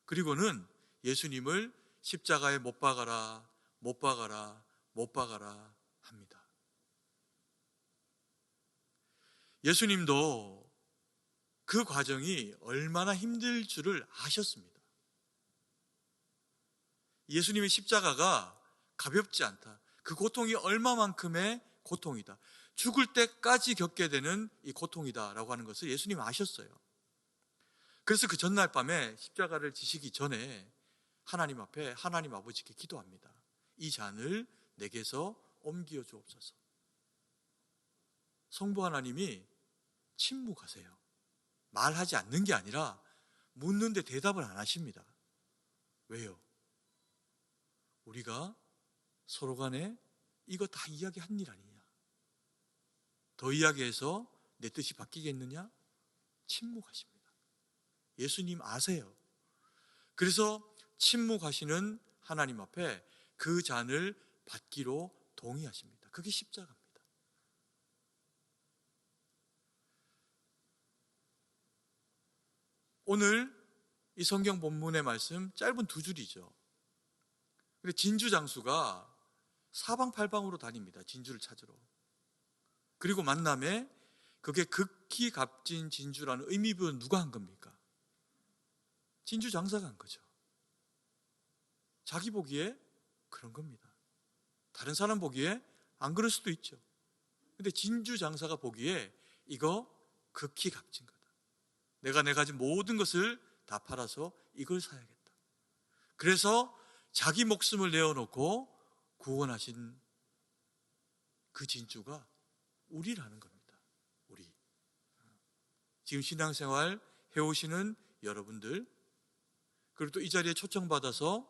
그리고는 예수님을 십자가에 못 박아라, 못 박아라, 못 박아라 합니다. 예수님도 그 과정이 얼마나 힘들 줄을 아셨습니다. 예수님의 십자가가 가볍지 않다. 그 고통이 얼마만큼의 고통이다. 죽을 때까지 겪게 되는 이 고통이다라고 하는 것을 예수님은 아셨어요. 그래서 그 전날 밤에 십자가를 지시기 전에 하나님 앞에 하나님 아버지께 기도합니다. 이 잔을 내게서 옮겨 주옵소서. 성부 하나님이 침묵하세요. 말하지 않는 게 아니라 묻는데 대답을 안 하십니다. 왜요? 우리가 서로 간에 이거 다 이야기한 일 아니냐? 더 이야기해서 내 뜻이 바뀌겠느냐? 침묵하십니다. 예수님 아세요. 그래서 침묵하시는 하나님 앞에 그 잔을 받기로 동의하십니다. 그게 십자가입니다. 오늘 이 성경 본문의 말씀 짧은 두 줄이죠. 근데 진주 장수가 사방팔방으로 다닙니다. 진주를 찾으러. 그리고 만남에 그게 극히 값진 진주라는 의미부여는 누가 한 겁니까? 진주 장사가 한 거죠. 자기 보기에 그런 겁니다. 다른 사람 보기에 안 그럴 수도 있죠. 근데 진주 장사가 보기에 이거 극히 값진 거다. 내가 가진 모든 것을 다 팔아서 이걸 사야겠다. 그래서 자기 목숨을 내어놓고 구원하신 그 진주가 우리라는 겁니다. 우리. 지금 신앙생활 해오시는 여러분들, 그리고 또 이 자리에 초청받아서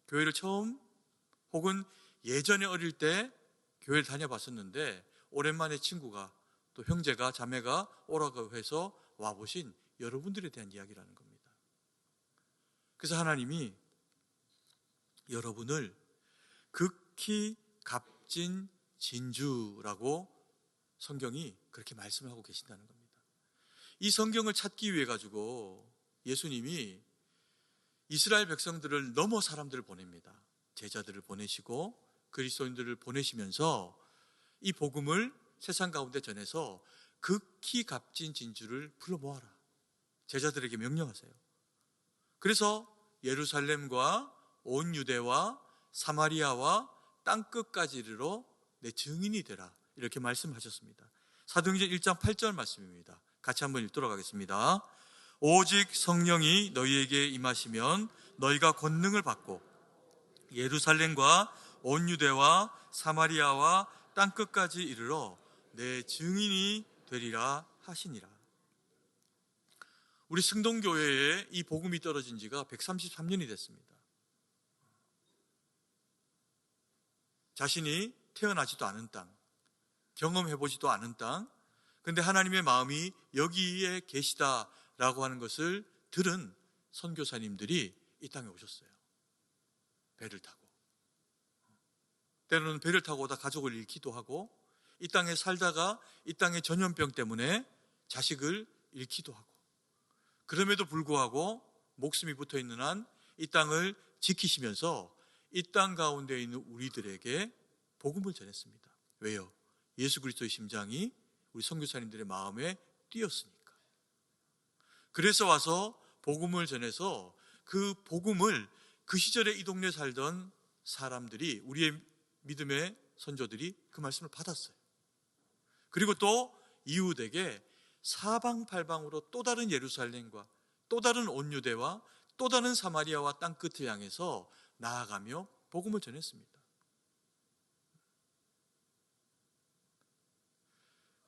교회를 처음 혹은 예전에 어릴 때 교회를 다녀봤었는데 오랜만에 친구가 또 형제가 자매가 오라고 해서 와보신 여러분들에 대한 이야기라는 겁니다. 그래서 하나님이 여러분을 극히 값진 진주라고 성경이 그렇게 말씀을 하고 계신다는 겁니다. 이 성경을 찾기 위해 가지고 예수님이 이스라엘 백성들을 넘어 사람들을 보냅니다. 제자들을 보내시고 그리스도인들을 보내시면서 이 복음을 세상 가운데 전해서 극히 값진 진주를 불러 모아라. 제자들에게 명령하세요. 그래서 예루살렘과 온 유대와 사마리아와 땅끝까지 이르러 내 증인이 되라. 이렇게 말씀하셨습니다. 사도행전 1장 8절 말씀입니다. 같이 한번 읽도록 하겠습니다. 오직 성령이 너희에게 임하시면 너희가 권능을 받고 예루살렘과 온 유대와 사마리아와 땅끝까지 이르러 내 증인이 되리라 하시니라. 우리 승동교회에 이 복음이 떨어진 지가 133년이 됐습니다. 자신이 태어나지도 않은 땅, 경험해보지도 않은 땅, 근데 하나님의 마음이 여기에 계시다라고 하는 것을 들은 선교사님들이 이 땅에 오셨어요. 배를 타고. 때로는 배를 타고 오다 가족을 잃기도 하고, 이 땅에 살다가 이 땅의 전염병 때문에 자식을 잃기도 하고, 그럼에도 불구하고 목숨이 붙어 있는 한 이 땅을 지키시면서 이 땅 가운데 있는 우리들에게 복음을 전했습니다. 왜요? 예수 그리스도의 심장이 우리 선교사님들의 마음에 뛰었으니까. 그래서 와서 복음을 전해서 그 복음을 그 시절에 이 동네에 살던 사람들이, 우리의 믿음의 선조들이 그 말씀을 받았어요. 그리고 또 이웃에게 사방팔방으로 또 다른 예루살렘과 또 다른 온 유대와 또 다른 사마리아와 땅끝을 향해서 나아가며 복음을 전했습니다.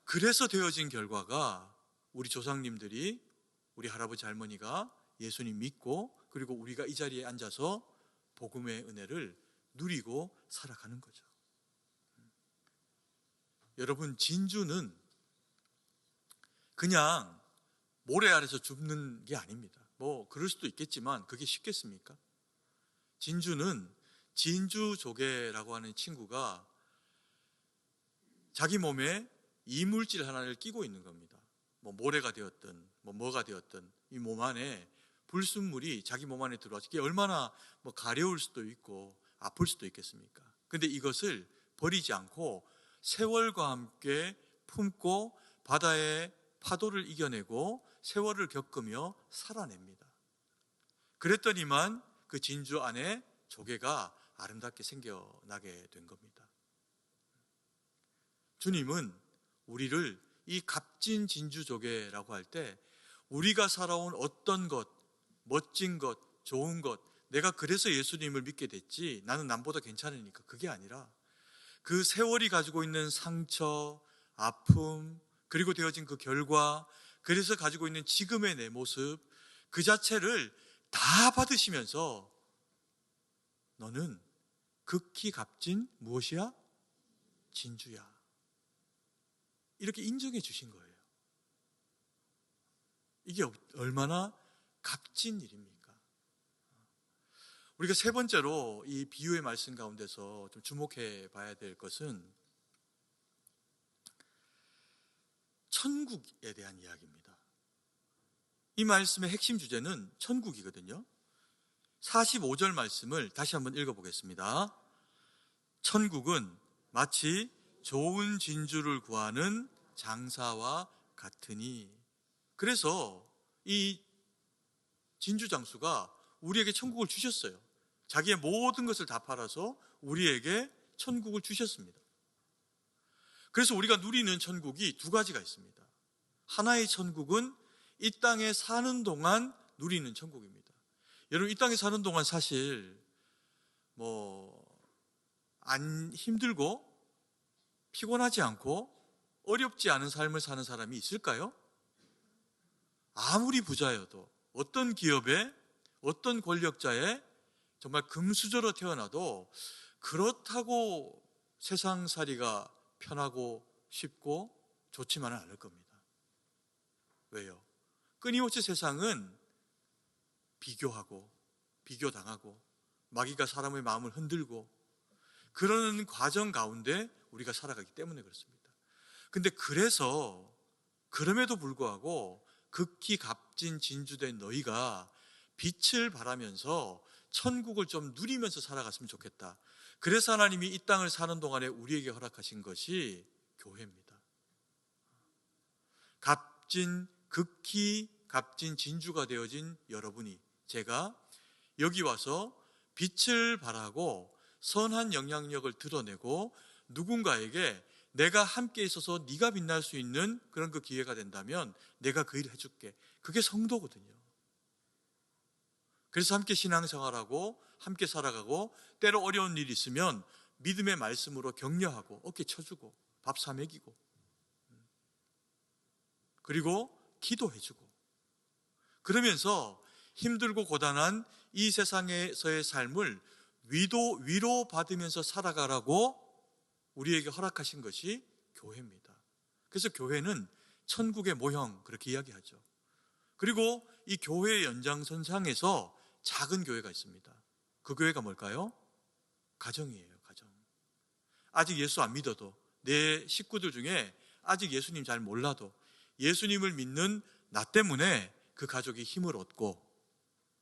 그래서 되어진 결과가 우리 조상님들이, 우리 할아버지 할머니가 예수님 믿고 그리고 우리가 이 자리에 앉아서 복음의 은혜를 누리고 살아가는 거죠. 여러분, 진주는 그냥 모래 아래서 줍는 게 아닙니다. 뭐 그럴 수도 있겠지만 그게 쉽겠습니까? 진주는 진주조개라고 하는 친구가 자기 몸에 이물질 하나를 끼고 있는 겁니다. 뭐 모래가 되었든 뭐가 되었든 이 몸 안에 불순물이 자기 몸 안에 들어와서 이게 얼마나 뭐 가려울 수도 있고 아플 수도 있겠습니까? 근데 이것을 버리지 않고 세월과 함께 품고 바다의 파도를 이겨내고 세월을 겪으며 살아냅니다. 그랬더니만 그 진주 안에 조개가 아름답게 생겨나게 된 겁니다. 주님은 우리를 이 값진 진주 조개라고 할 때 우리가 살아온 어떤 것, 멋진 것, 좋은 것, 내가 그래서 예수님을 믿게 됐지 나는 남보다 괜찮으니까 그게 아니라 그 세월이 가지고 있는 상처, 아픔, 그리고 되어진 그 결과, 그래서 가지고 있는 지금의 내 모습 그 자체를 다 받으시면서 너는 극히 값진 무엇이야? 진주야. 이렇게 인정해 주신 거예요. 이게 얼마나 값진 일입니까? 우리가 세 번째로 이 비유의 말씀 가운데서 좀 주목해 봐야 될 것은 천국에 대한 이야기입니다. 이 말씀의 핵심 주제는 천국이거든요. 45절 말씀을 다시 한번 읽어보겠습니다. 천국은 마치 좋은 진주를 구하는 장사와 같으니. 그래서 이 진주 장수가 우리에게 천국을 주셨어요. 자기의 모든 것을 다 팔아서 우리에게 천국을 주셨습니다. 그래서 우리가 누리는 천국이 두 가지가 있습니다. 하나의 천국은 이 땅에 사는 동안 누리는 천국입니다. 여러분, 이 땅에 사는 동안 사실 안 힘들고 피곤하지 않고 어렵지 않은 삶을 사는 사람이 있을까요? 아무리 부자여도 어떤 기업에 어떤 권력자의 정말 금수저로 태어나도 그렇다고 세상살이가 편하고 쉽고 좋지만은 않을 겁니다. 왜요? 끊임없이 세상은 비교하고 비교당하고 마귀가 사람의 마음을 흔들고 그러는 과정 가운데 우리가 살아가기 때문에 그렇습니다. 근데 그럼에도 불구하고 극히 값진 진주된 너희가 빛을 발하면서 천국을 좀 누리면서 살아갔으면 좋겠다. 그래서 하나님이 이 땅을 사는 동안에 우리에게 허락하신 것이 교회입니다. 극히 값진 진주가 되어진 여러분이, 제가 여기 와서 빛을 발하고 선한 영향력을 드러내고 누군가에게 내가 함께 있어서 네가 빛날 수 있는 그런 그 기회가 된다면 내가 그 일을 해줄게. 그게 성도거든요. 그래서 함께 신앙생활하고 함께 살아가고 때로 어려운 일이 있으면 믿음의 말씀으로 격려하고 어깨 쳐주고 밥 사 먹이고 그리고 기도해주고 그러면서 힘들고 고단한 이 세상에서의 삶을 위로받으면서 살아가라고 우리에게 허락하신 것이 교회입니다. 그래서 교회는 천국의 모형, 그렇게 이야기하죠. 그리고 이 교회의 연장선상에서 작은 교회가 있습니다. 그 교회가 뭘까요? 가정이에요, 가정. 아직 예수 안 믿어도, 내 식구들 중에 아직 예수님 잘 몰라도 예수님을 믿는 나 때문에 그 가족이 힘을 얻고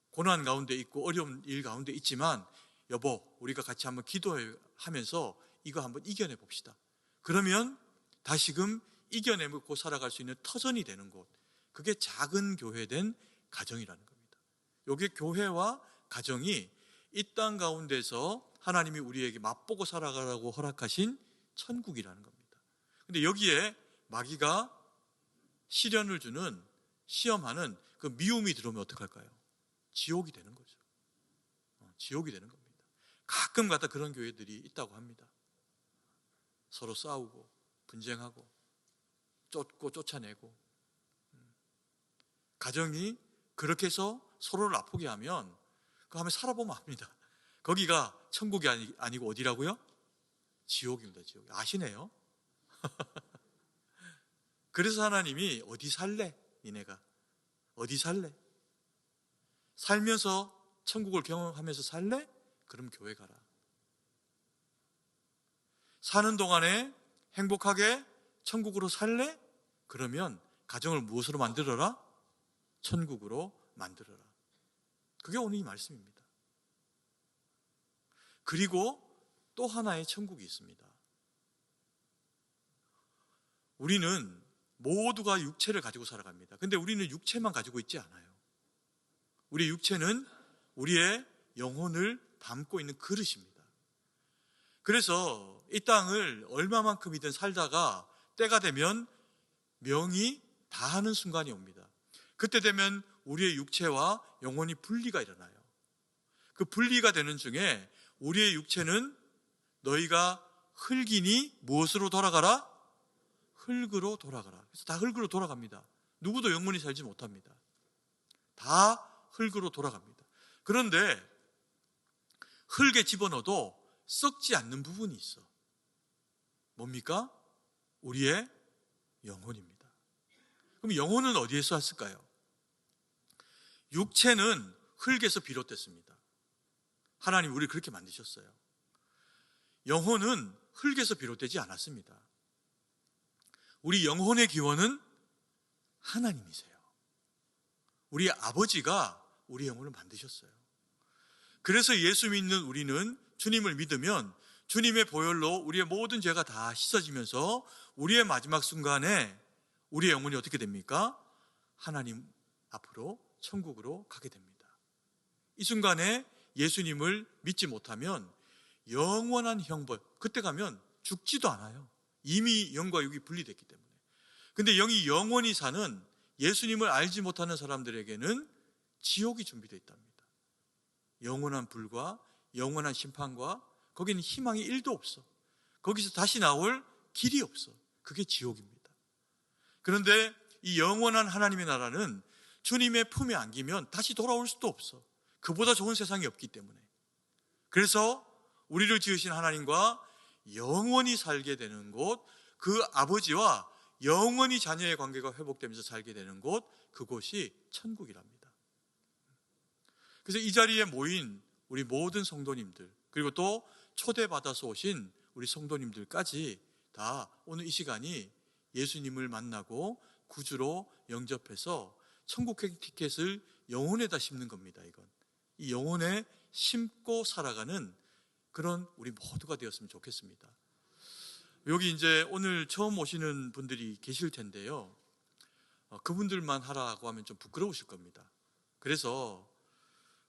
고난 가운데 있고 어려운 일 가운데 있지만 여보, 우리가 같이 한번 기도하면서 이거 한번 이겨내 봅시다. 그러면 다시금 이겨내고 살아갈 수 있는 터전이 되는 곳, 그게 작은 교회된 가정이라는 겁니다. 여기 교회와 가정이 이 땅 가운데서 하나님이 우리에게 맛보고 살아가라고 허락하신 천국이라는 겁니다. 근데 여기에 마귀가 시련을 주는, 시험하는 그 미움이 들어오면 어떡할까요? 지옥이 되는 거죠. 지옥이 되는 겁니다. 가끔 가다 그런 교회들이 있다고 합니다. 서로 싸우고 분쟁하고 쫓고 쫓아내고, 가정이 그렇게 해서 서로를 아프게 하면 그거 한번 살아보면 압니다. 거기가 천국이 아니고 어디라고요? 지옥입니다. 지옥. 아시네요? 그래서 하나님이 어디 살래? 니네가 어디 살래? 살면서 천국을 경험하면서 살래? 그럼 교회 가라. 사는 동안에 행복하게 천국으로 살래? 그러면 가정을 무엇으로 만들어라? 천국으로 만들어라. 그게 오늘 이 말씀입니다. 그리고 또 하나의 천국이 있습니다. 우리는 모두가 육체를 가지고 살아갑니다. 근데 우리는 육체만 가지고 있지 않아요. 우리 육체는 우리의 영혼을 담고 있는 그릇입니다. 그래서 이 땅을 얼마만큼이든 살다가 때가 되면 명이 다하는 순간이 옵니다. 그때 되면 우리의 육체와 영혼이 분리가 일어나요. 그 분리가 되는 중에 우리의 육체는 너희가 흙이니 무엇으로 돌아가라? 흙으로 돌아가라. 그래서 다 흙으로 돌아갑니다. 누구도 영원히 살지 못합니다. 다 흙으로 돌아갑니다. 그런데 흙에 집어넣어도 썩지 않는 부분이 있어. 뭡니까? 우리의 영혼입니다. 그럼 영혼은 어디에서 왔을까요? 육체는 흙에서 비롯됐습니다. 하나님 우리를 그렇게 만드셨어요. 영혼은 흙에서 비롯되지 않았습니다. 우리 영혼의 기원은 하나님이세요. 우리 아버지가 우리 영혼을 만드셨어요. 그래서 예수 믿는 우리는 주님을 믿으면 주님의 보혈로 우리의 모든 죄가 다 씻어지면서 우리의 마지막 순간에 우리의 영혼이 어떻게 됩니까? 하나님 앞으로 천국으로 가게 됩니다. 이 순간에 예수님을 믿지 못하면 영원한 형벌, 그때 가면 죽지도 않아요. 이미 영과 육이 분리됐기 때문에. 근데 영이 영원히 사는 예수님을 알지 못하는 사람들에게는 지옥이 준비되어 있답니다. 영원한 불과 영원한 심판과 거기는 희망이 1도 없어. 거기서 다시 나올 길이 없어. 그게 지옥입니다. 그런데 이 영원한 하나님의 나라는 주님의 품에 안기면 다시 돌아올 수도 없어. 그보다 좋은 세상이 없기 때문에. 그래서 우리를 지으신 하나님과 영원히 살게 되는 곳, 그 아버지와 영원히 자녀의 관계가 회복되면서 살게 되는 곳, 그곳이 천국이랍니다. 그래서 이 자리에 모인 우리 모든 성도님들, 그리고 또 초대받아서 오신 우리 성도님들까지 다 오늘 이 시간이 예수님을 만나고 구주로 영접해서 천국행 티켓을 영혼에다 심는 겁니다. 이건 이 영혼에 심고 살아가는 그런 우리 모두가 되었으면 좋겠습니다. 여기 이제 오늘 처음 오시는 분들이 계실 텐데요. 그분들만 하라고 하면 좀 부끄러우실 겁니다. 그래서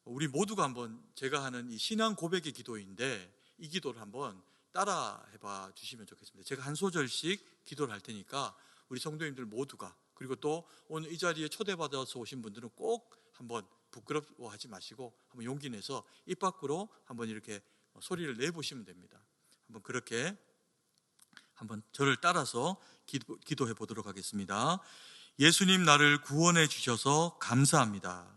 우리 모두가 한번 제가 하는 이 신앙 고백의 기도인데 이 기도를 한번 따라 해봐 주시면 좋겠습니다. 제가 한 소절씩 기도를 할 테니까 우리 성도님들 모두가, 그리고 또 오늘 이 자리에 초대받아서 오신 분들은 꼭 한번 부끄러워하지 마시고 한번 용기 내서 입 밖으로 한번 이렇게 소리를 내보시면 됩니다. 한번 그렇게 한번 저를 따라서 기도해 보도록 하겠습니다. 예수님, 나를 구원해 주셔서 감사합니다.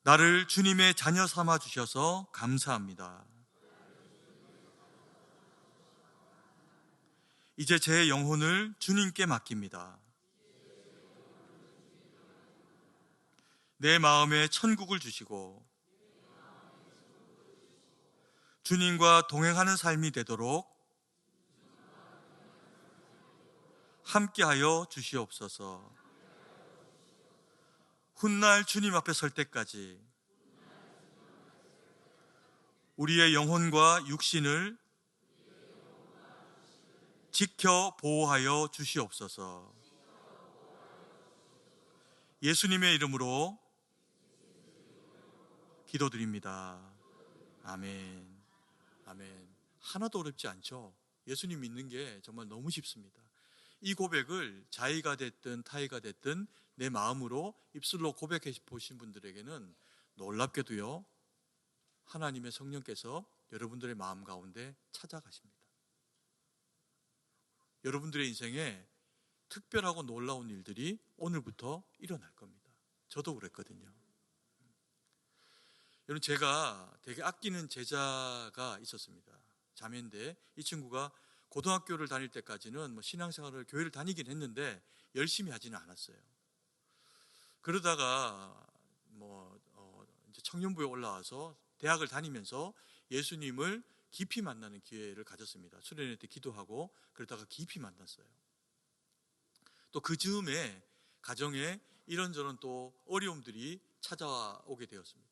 나를 주님의 자녀 삼아 주셔서 감사합니다. 이제 제 영혼을 주님께 맡깁니다. 내 마음에 천국을 주시고 주님과 동행하는 삶이 되도록 함께하여 주시옵소서. 훗날 주님 앞에 설 때까지 우리의 영혼과 육신을 지켜 보호하여 주시옵소서. 예수님의 이름으로 기도드립니다. 아멘. 아멘. 하나도 어렵지 않죠? 예수님 믿는 게 정말 너무 쉽습니다. 이 고백을 자의가 됐든 타의가 됐든 내 마음으로 입술로 고백해 보신 분들에게는 놀랍게도요, 하나님의 성령께서 여러분들의 마음 가운데 찾아가십니다. 여러분들의 인생에 특별하고 놀라운 일들이 오늘부터 일어날 겁니다. 저도 그랬거든요. 여러분, 제가 되게 아끼는 제자가 있었습니다. 자매인데 이 친구가 고등학교를 다닐 때까지는 뭐 신앙생활을 교회를 다니긴 했는데 열심히 하지는 않았어요. 그러다가 이제 청년부에 올라와서 대학을 다니면서 예수님을 깊이 만나는 기회를 가졌습니다. 수련회 때 기도하고 그러다가 깊이 만났어요. 또 그 즈음에 가정에 이런저런 또 어려움들이 찾아오게 되었습니다.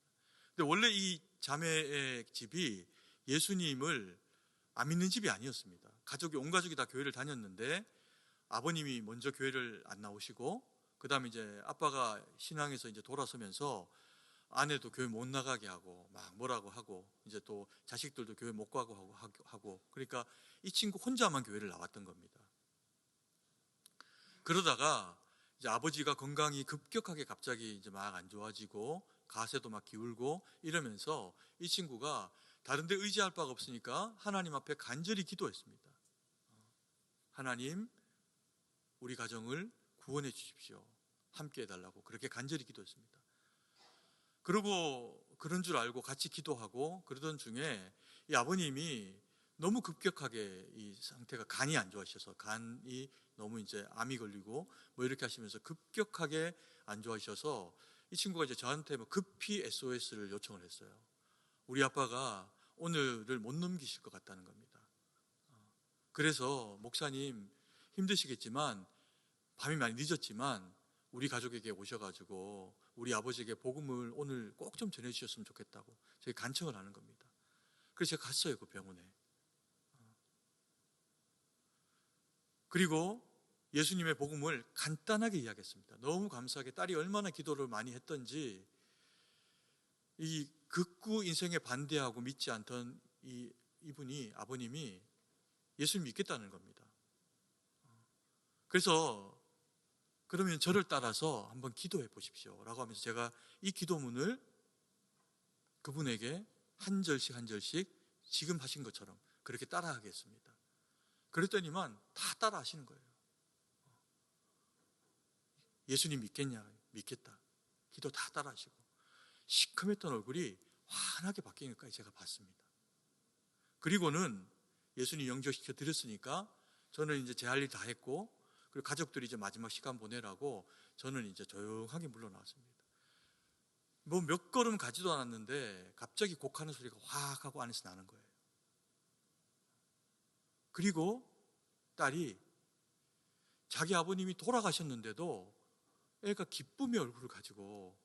근데 원래 이 자매의 집이 예수님을 안 믿는 집이 아니었습니다. 온 가족이 다 교회를 다녔는데 아버님이 먼저 교회를 안 나오시고 그 다음에 이제 아빠가 신앙에서 이제 돌아서면서 아내도 교회 못 나가게 하고 막 뭐라고 하고 이제 또 자식들도 교회 못 가고 하고 그러니까 이 친구 혼자만 교회를 나왔던 겁니다. 그러다가 이제 아버지가 건강이 급격하게 갑자기 이제 막 안 좋아지고 가세도 막 기울고 이러면서 이 친구가 다른 데 의지할 바가 없으니까 하나님 앞에 간절히 기도했습니다. 하나님, 우리 가정을 구원해 주십시오. 함께 해달라고 그렇게 간절히 기도했습니다. 그리고 그런 줄 알고 같이 기도하고 그러던 중에 이 아버님이 너무 급격하게 이 상태가 간이 안 좋아지셔서 간이 너무 이제 암이 걸리고 뭐 이렇게 하시면서 급격하게 안 좋아지셔서 이 친구가 이제 저한테 뭐 급히 SOS를 요청을 했어요. 우리 아빠가 오늘을 못 넘기실 것 같다는 겁니다. 그래서 목사님 힘드시겠지만 밤이 많이 늦었지만 우리 가족에게 오셔가지고 우리 아버지에게 복음을 오늘 꼭 좀 전해주셨으면 좋겠다고 저희 간청을 하는 겁니다. 그래서 제가 갔어요, 그 병원에. 그리고 예수님의 복음을 간단하게 이야기했습니다. 너무 감사하게 딸이 얼마나 기도를 많이 했던지 이 극구 인생에 반대하고 믿지 않던 이분이 아버님이 예수를 믿겠다는 겁니다. 그래서 그러면 저를 따라서 한번 기도해 보십시오 라고 하면서 제가 이 기도문을 그분에게 한 절씩 한 절씩 지금 하신 것처럼 그렇게 따라하겠습니다. 그랬더니만 다 따라 하시는 거예요. 예수님 믿겠냐? 믿겠다. 기도 다 따라 하시고 시커맸던 얼굴이 환하게 바뀌는 것까지 제가 봤습니다. 그리고는 예수님 영접시켜 드렸으니까 저는 이제 제 할 일 다 했고 그리고 가족들이 이제 마지막 시간 보내라고 저는 이제 조용하게 물러나왔습니다. 뭐 몇 걸음 가지도 않았는데 갑자기 곡하는 소리가 확 하고 안에서 나는 거예요. 그리고 딸이 자기 아버님이 돌아가셨는데도 애가 기쁨의 얼굴을 가지고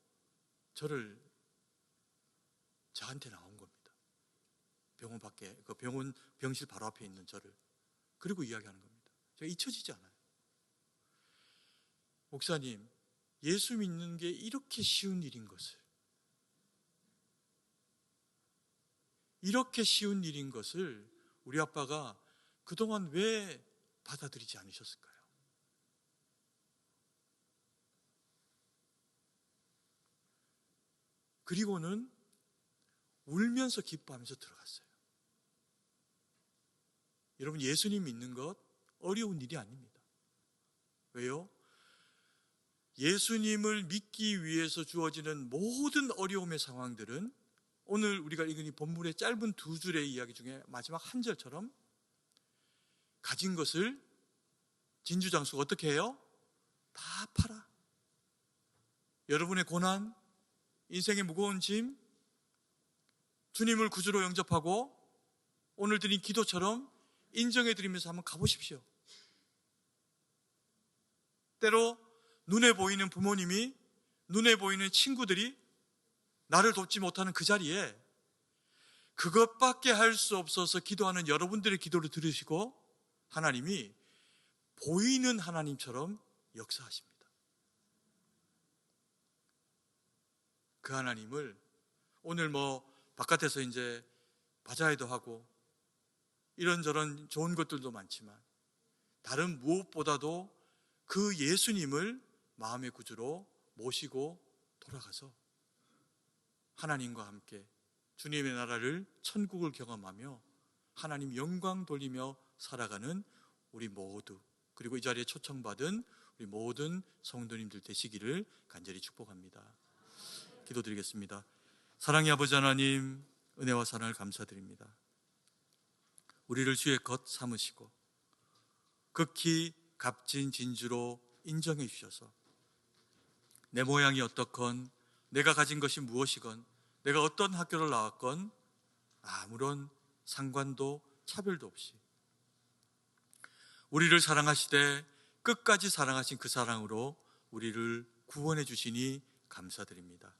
저한테 나온 겁니다. 병원 밖에, 그 병실 바로 앞에 있는 저를. 그리고 이야기하는 겁니다. 제가 잊혀지지 않아요. 목사님, 예수 믿는 게 이렇게 쉬운 일인 것을, 이렇게 쉬운 일인 것을 우리 아빠가 그동안 왜 받아들이지 않으셨을까요? 그리고는 울면서 기뻐하면서 들어갔어요. 여러분, 예수님 믿는 것 어려운 일이 아닙니다. 왜요? 예수님을 믿기 위해서 주어지는 모든 어려움의 상황들은 오늘 우리가 읽은 이 본문의 짧은 두 줄의 이야기 중에 마지막 한 절처럼 가진 것을 진주장수가 어떻게 해요? 다 팔아. 여러분의 고난, 인생의 무거운 짐, 주님을 구주로 영접하고 오늘 드린 기도처럼 인정해드리면서 한번 가보십시오. 때로 눈에 보이는 부모님이, 눈에 보이는 친구들이 나를 돕지 못하는 그 자리에 그것밖에 할 수 없어서 기도하는 여러분들의 기도를 들으시고 하나님이 보이는 하나님처럼 역사하십니다. 그 하나님을 오늘 바깥에서 이제 바자회도 하고 이런저런 좋은 것들도 많지만 다른 무엇보다도 그 예수님을 마음의 구주로 모시고 돌아가서 하나님과 함께 주님의 나라를, 천국을 경험하며 하나님 영광 돌리며 살아가는 우리 모두, 그리고 이 자리에 초청받은 우리 모든 성도님들 되시기를 간절히 축복합니다. 기도드리겠습니다. 사랑의 아버지 하나님, 은혜와 사랑을 감사드립니다. 우리를 주의 것 삼으시고 극히 값진 진주로 인정해 주셔서 내 모양이 어떻건 내가 가진 것이 무엇이건 내가 어떤 학교를 나왔건 아무런 상관도 차별도 없이 우리를 사랑하시되 끝까지 사랑하신 그 사랑으로 우리를 구원해 주시니 감사드립니다.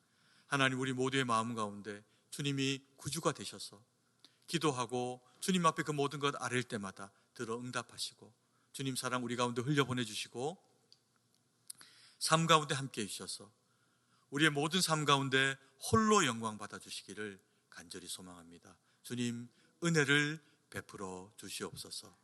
하나님, 우리 모두의 마음 가운데 주님이 구주가 되셔서 기도하고 주님 앞에 그 모든 것 아뢰일 때마다 들어 응답하시고 주님 사랑 우리 가운데 흘려보내주시고 삶 가운데 함께해 주셔서 우리의 모든 삶 가운데 홀로 영광 받아주시기를 간절히 소망합니다. 주님, 은혜를 베풀어 주시옵소서.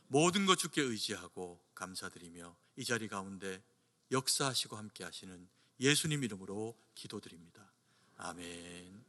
모든 것 주께 의지하고 감사드리며 이 자리 가운데 역사하시고 함께하시는 예수님 이름으로 기도드립니다. 아멘.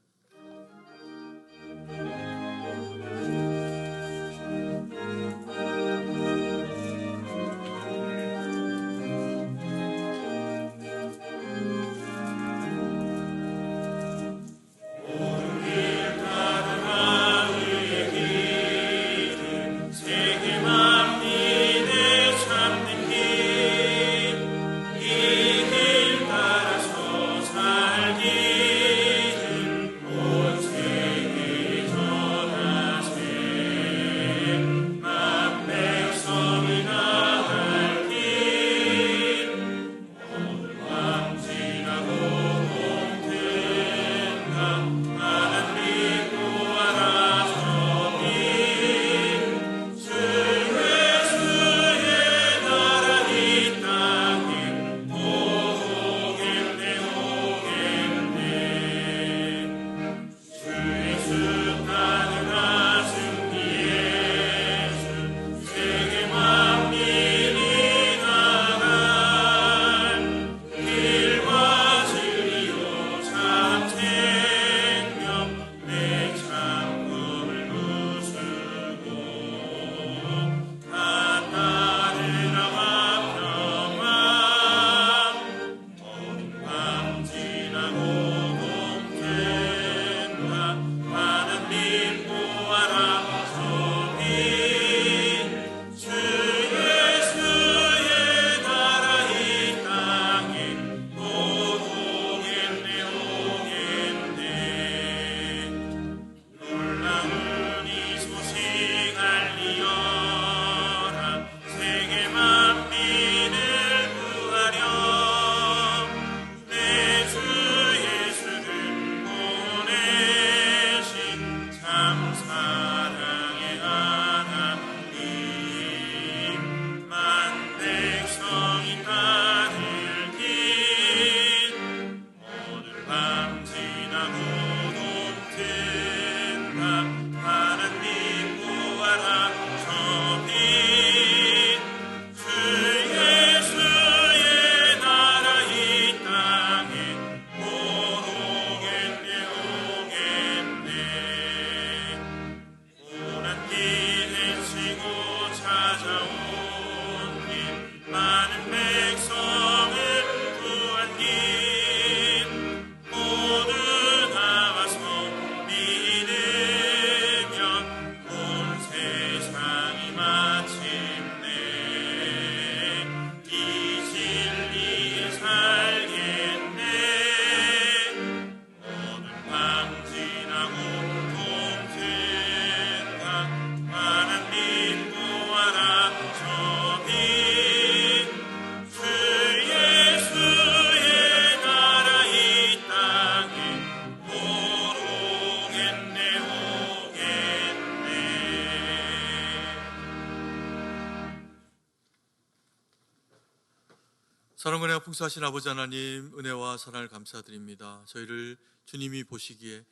사랑과 은혜가 풍성하신 아버지 하나님, 은혜와 사랑을 감사드립니다. 저희를 주님이 보시기에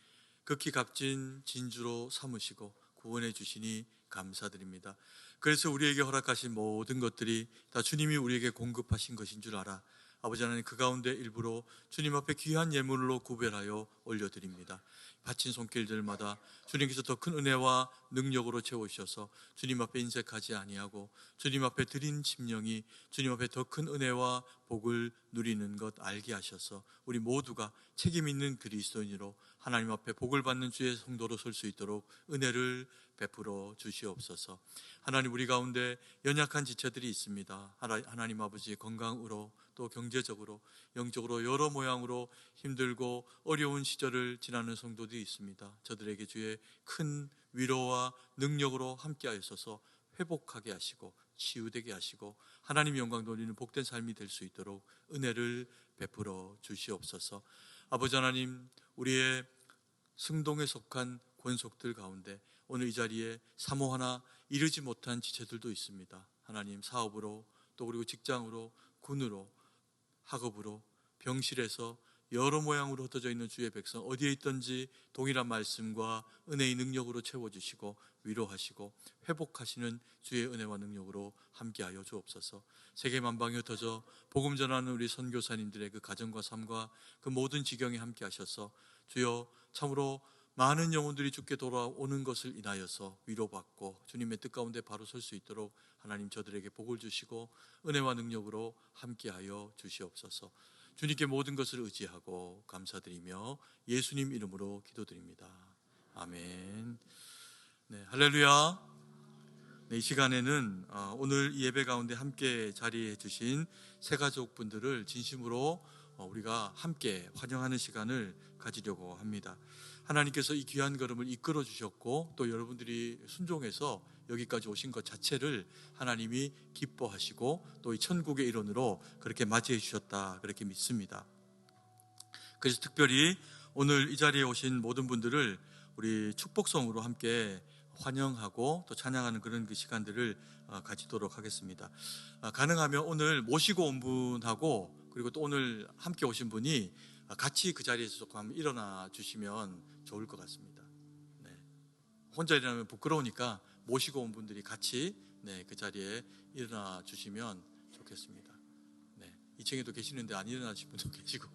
극히 값진 진주로 삼으시고 구원해 주시니 감사드립니다. 그래서 우리에게 허락하신 모든 것들이 다 주님이 우리에게 공급하신 것인 줄 알아 아버지 하나님, 그 가운데 일부러 주님 앞에 귀한 예물로 구별하여 올려드립니다. 바친 손길들마다 주님께서 더 큰 은혜와 능력으로 채우셔서 주님 앞에 인색하지 아니하고 주님 앞에 드린 심령이 주님 앞에 더 큰 은혜와 복을 누리는 것 알게 하셔서 우리 모두가 책임 있는 그리스도인으로 하나님 앞에 복을 받는 주의 성도로 설 수 있도록 은혜를 베풀어 주시옵소서. 하나님, 우리 가운데 연약한 지체들이 있습니다. 하나님 아버지, 건강으로 또 경제적으로 영적으로 여러 모양으로 힘들고 어려운 시절을 지나는 성도들이 있습니다. 저들에게 주의 큰 위로와 능력으로 함께 하셔서 회복하게 하시고 치유되게 하시고 하나님 영광 돌리는 복된 삶이 될 수 있도록 은혜를 베풀어 주시옵소서. 아버지 하나님, 우리의 승동에 속한 권속들 가운데 오늘 이 자리에 사모 하나 이루지 못한 지체들도 있습니다. 하나님, 사업으로 또 그리고 직장으로 군으로 학업으로 병실에서 여러 모양으로 흩어져 있는 주의 백성 어디에 있든지 동일한 말씀과 은혜의 능력으로 채워주시고 위로하시고 회복하시는 주의 은혜와 능력으로 함께하여 주옵소서. 세계 만방에 흩어져 복음 전하는 우리 선교사님들의 그 가정과 삶과 그 모든 지경에 함께하셔서 주여 참으로 많은 영혼들이 주께 돌아오는 것을 인하여서 위로받고 주님의 뜻 가운데 바로 설 수 있도록 하나님 저들에게 복을 주시고 은혜와 능력으로 함께하여 주시옵소서. 주님께 모든 것을 의지하고 감사드리며 예수님 이름으로 기도드립니다. 아멘. 네, 할렐루야. 네, 이 시간에는 오늘 이 예배 가운데 함께 자리해 주신 새 가족분들을 진심으로 우리가 함께 환영하는 시간을 가지려고 합니다. 하나님께서 이 귀한 걸음을 이끌어 주셨고 또 여러분들이 순종해서 여기까지 오신 것 자체를 하나님이 기뻐하시고 또 이 천국의 일원으로 그렇게 맞이해 주셨다, 그렇게 믿습니다. 그래서 특별히 오늘 이 자리에 오신 모든 분들을 우리 축복성으로 함께 환영하고 또 찬양하는 그런 그 시간들을 가지도록 하겠습니다. 가능하면 오늘 모시고 온 분하고 그리고 또 오늘 함께 오신 분이 같이 그 자리에서 조금 한번 일어나 주시면 좋을 것 같습니다. 네. 혼자 일어나면 부끄러우니까 모시고 온 분들이 같이 그 자리에 일어나 주시면 좋겠습니다. 네. 2층에도 계시는데 안 일어나신 분도 계시고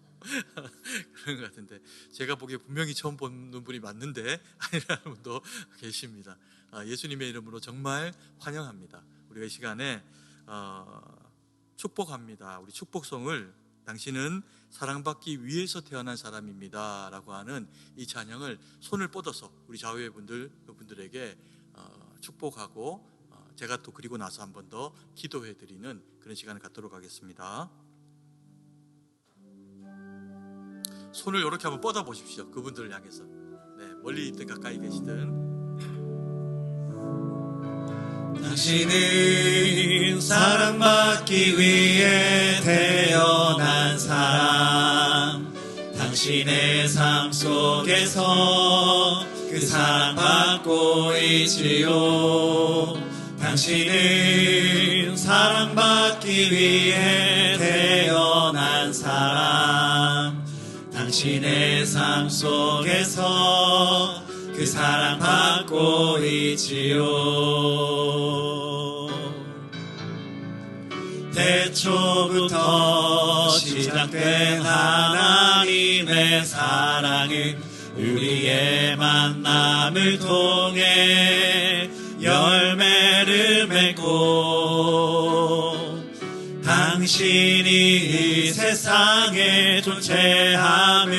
그런 것 같은데 제가 보기에 분명히 처음 보는 분이 맞는데 안 일어나는 분도 계십니다. 예수님의 이름으로 정말 환영합니다. 우리가 이 시간에 축복합니다. 우리 축복성을 당신은 사랑받기 위해서 태어난 사람입니다 라고 하는 이 찬양을 손을 뻗어서 우리 자유회 그분들에게 축복하고 제가 또 그리고 나서 한 번 더 기도해 드리는 그런 시간을 갖도록 하겠습니다. 손을 이렇게 한번 뻗어 보십시오. 그분들을 향해서. 네, 멀리 있든 가까이 계시든. 당신은 사랑받기 위해 태어난 사람, 당신의 삶 속에서 그 사랑받고 있지요. 당신은 사랑받기 위해 태어난 사람, 당신의 삶 속에서 그 사랑받고 있지요. 태초부터 시작된 하나님의 사랑은 우리의 만남을 통해 열매를 맺고 당신이 이 세상에 존재함으로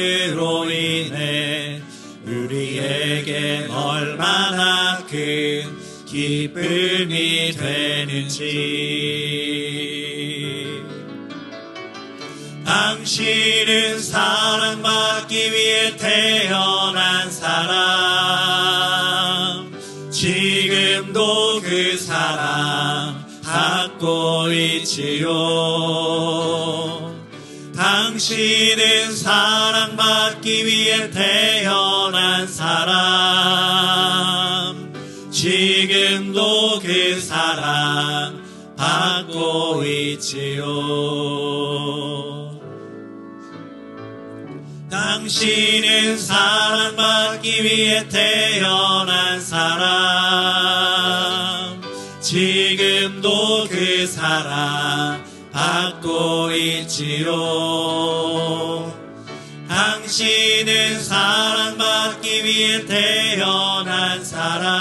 인해 우리에게 얼마나 큰 기쁨이 되는지. 당신은 사랑받기 위해 태어난 사람, 지금도 그 사랑 받고 있지요. 당신은 사랑받기 위해 태어난 사람, 지금도 그 사랑 받고 있지요. 당신은 사랑받기 위해 태어난 사람, 지금도 그 사랑 받고 있지요. 당신은 사랑받기 위해 태어난 사람,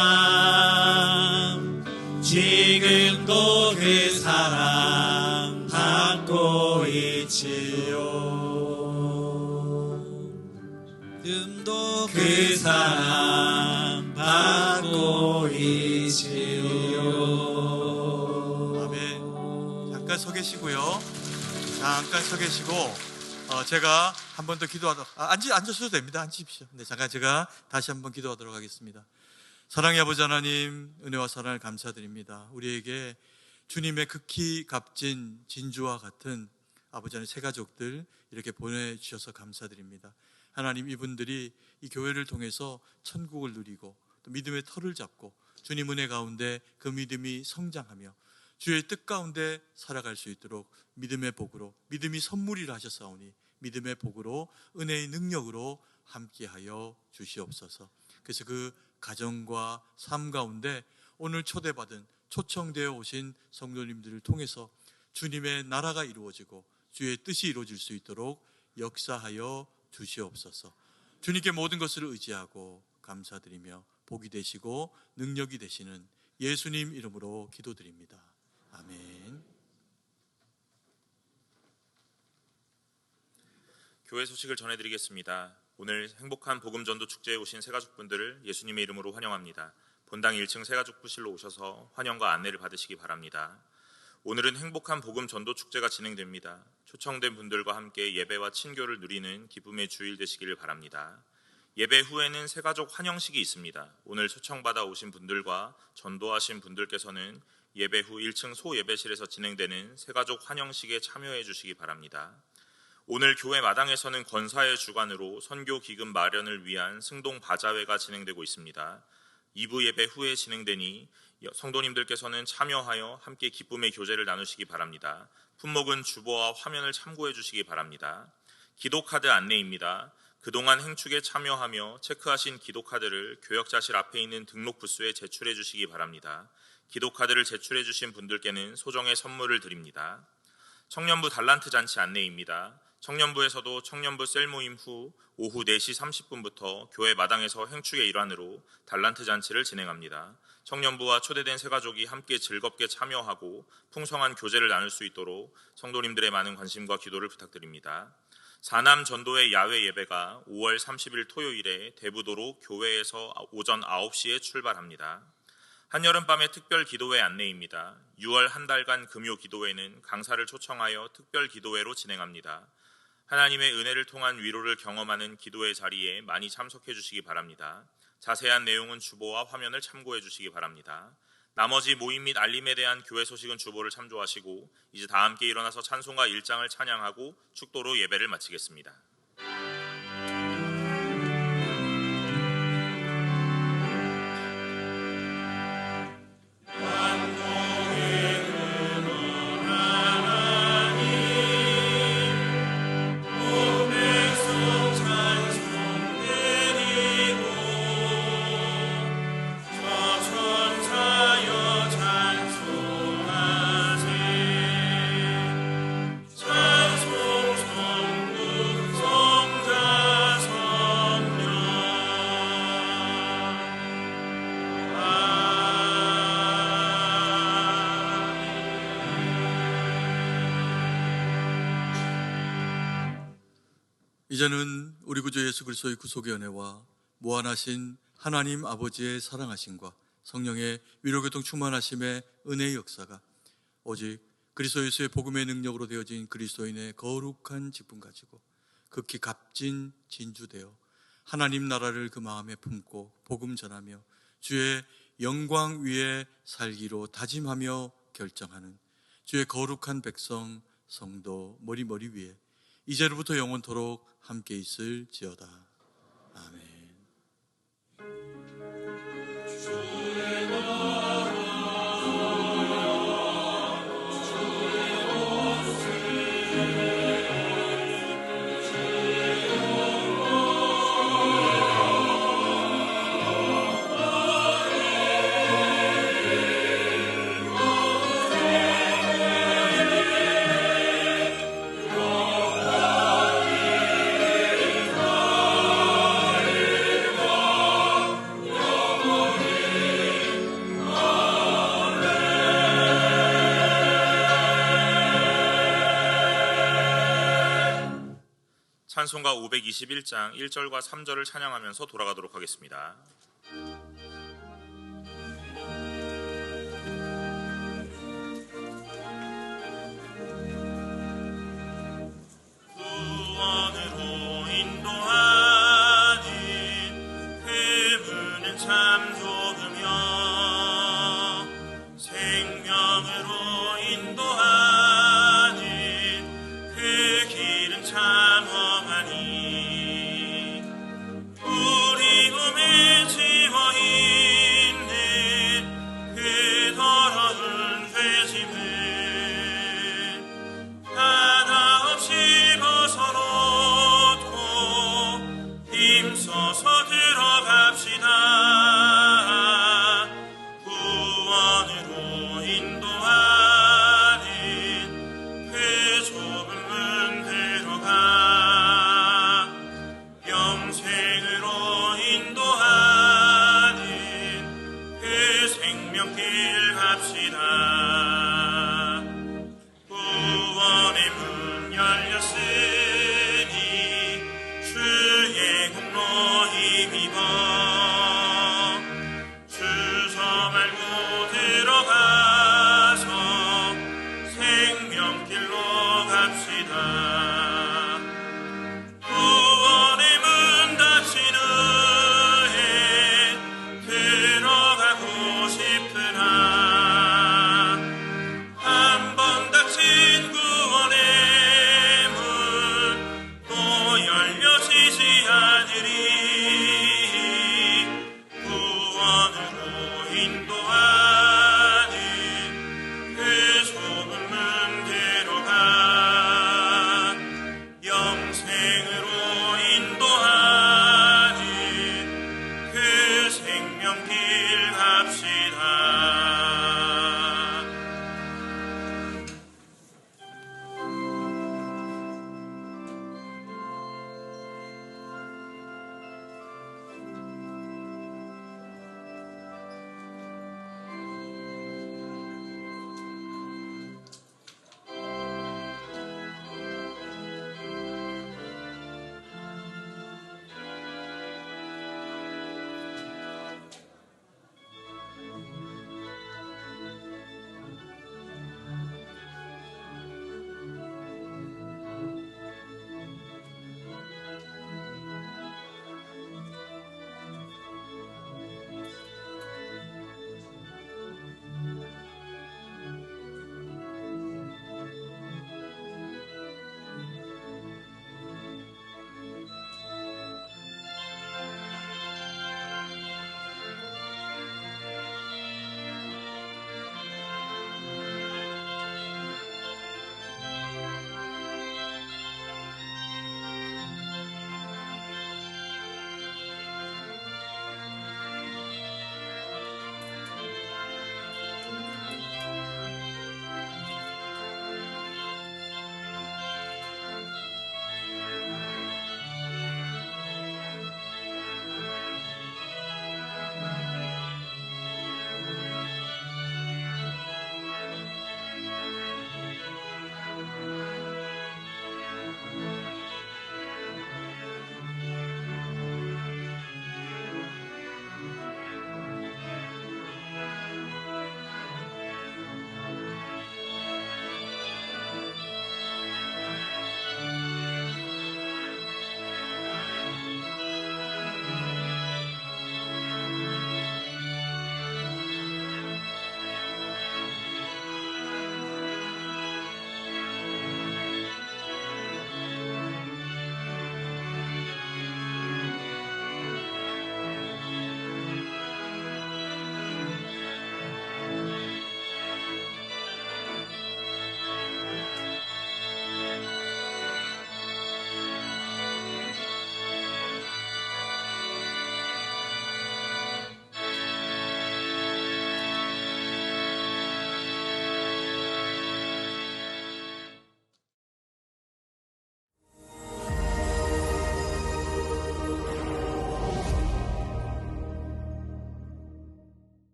지금도 그 사랑 받고 있지요. 지금도 그 사랑 받고 있지요. 아멘. 잠깐 서 계시고요. 잠깐 서 계시고 제가 한 번 더 기도하도록 앉으셔도 됩니다. 앉으십시오. 네, 잠깐 제가 다시 한번 기도하도록 하겠습니다. 사랑의 아버지 하나님, 은혜와 사랑을 감사드립니다. 우리에게 주님의 극히 값진 진주와 같은 아버지 하나님 새 가족들 이렇게 보내주셔서 감사드립니다. 하나님, 이분들이 이 교회를 통해서 천국을 누리고 또 믿음의 터를 잡고 주님 은혜 가운데 그 믿음이 성장하며 주의 뜻 가운데 살아갈 수 있도록 믿음의 복으로, 믿음이 선물이라 하셨사오니 믿음의 복으로 은혜의 능력으로 함께하여 주시옵소서. 그래서 그 가정과 삶 가운데 오늘 초대받은 초청되어 오신 성도님들을 통해서 주님의 나라가 이루어지고 주의 뜻이 이루어질 수 있도록 역사하여 주시옵소서. 주님께 모든 것을 의지하고 감사드리며 복이 되시고 능력이 되시는 예수님 이름으로 기도드립니다. 아멘. 교회 소식을 전해드리겠습니다. 오늘 행복한 복음전도 축제에 오신 새가족분들을 예수님의 이름으로 환영합니다. 본당 1층 새가족부실로 오셔서 환영과 안내를 받으시기 바랍니다. 오늘은 행복한 복음전도 축제가 진행됩니다. 초청된 분들과 함께 예배와 친교를 누리는 기쁨의 주일 되시기를 바랍니다. 예배 후에는 새가족 환영식이 있습니다. 오늘 초청받아 오신 분들과 전도하신 분들께서는 예배 후 1층 소예배실에서 진행되는 새가족 환영식에 참여해 주시기 바랍니다. 오늘 교회 마당에서는 권사의 주관으로 선교 기금 마련을 위한 승동 바자회가 진행되고 있습니다. 2부 예배 후에 진행되니 성도님들께서는 참여하여 함께 기쁨의 교제를 나누시기 바랍니다. 품목은 주보와 화면을 참고해 주시기 바랍니다. 기도카드 안내입니다. 그동안 행축에 참여하며 체크하신 기도카드를 교역자실 앞에 있는 등록 부스에 제출해 주시기 바랍니다. 기도카드를 제출해 주신 분들께는 소정의 선물을 드립니다. 청년부 달란트 잔치 안내입니다. 청년부에서도 청년부 셀 모임 후 오후 4시 30분부터 교회 마당에서 행축의 일환으로 달란트 잔치를 진행합니다. 청년부와 초대된 새가족이 함께 즐겁게 참여하고 풍성한 교제를 나눌 수 있도록 성도님들의 많은 관심과 기도를 부탁드립니다. 사남 전도회 야외 예배가 5월 30일 토요일에 대부도로 교회에서 오전 9시에 출발합니다. 한여름밤의 특별 기도회 안내입니다. 6월 한 달간 금요 기도회는 강사를 초청하여 특별 기도회로 진행합니다. 하나님의 은혜를 통한 위로를 경험하는 기도회 자리에 많이 참석해 주시기 바랍니다. 자세한 내용은 주보와 화면을 참고해 주시기 바랍니다. 나머지 모임 및 알림에 대한 교회 소식은 주보를 참조하시고 이제 다 함께 일어나서 찬송가 1장을 찬양하고 축도로 예배를 마치겠습니다. 이제는 우리 구주 예수 그리스도의 구속의 은혜와 무한하신 하나님 아버지의 사랑하심과 성령의 위로교통 충만하심의 은혜의 역사가 오직 그리스도 예수의 복음의 능력으로 되어진 그리스도인의 거룩한 직분 가지고 극히 값진 진주되어 하나님 나라를 그 마음에 품고 복음 전하며 주의 영광 위에 살기로 다짐하며 결정하는 주의 거룩한 백성 성도 머리 위에 이제로부터 영원토록 함께 있을지어다. 아멘. 찬송가 521장 1절과 3절을 찬양하면서 돌아가도록 하겠습니다. 구원으로 인도하는 그분은 참 좋으며 생명으로 인도하는 그 길은 참 험하니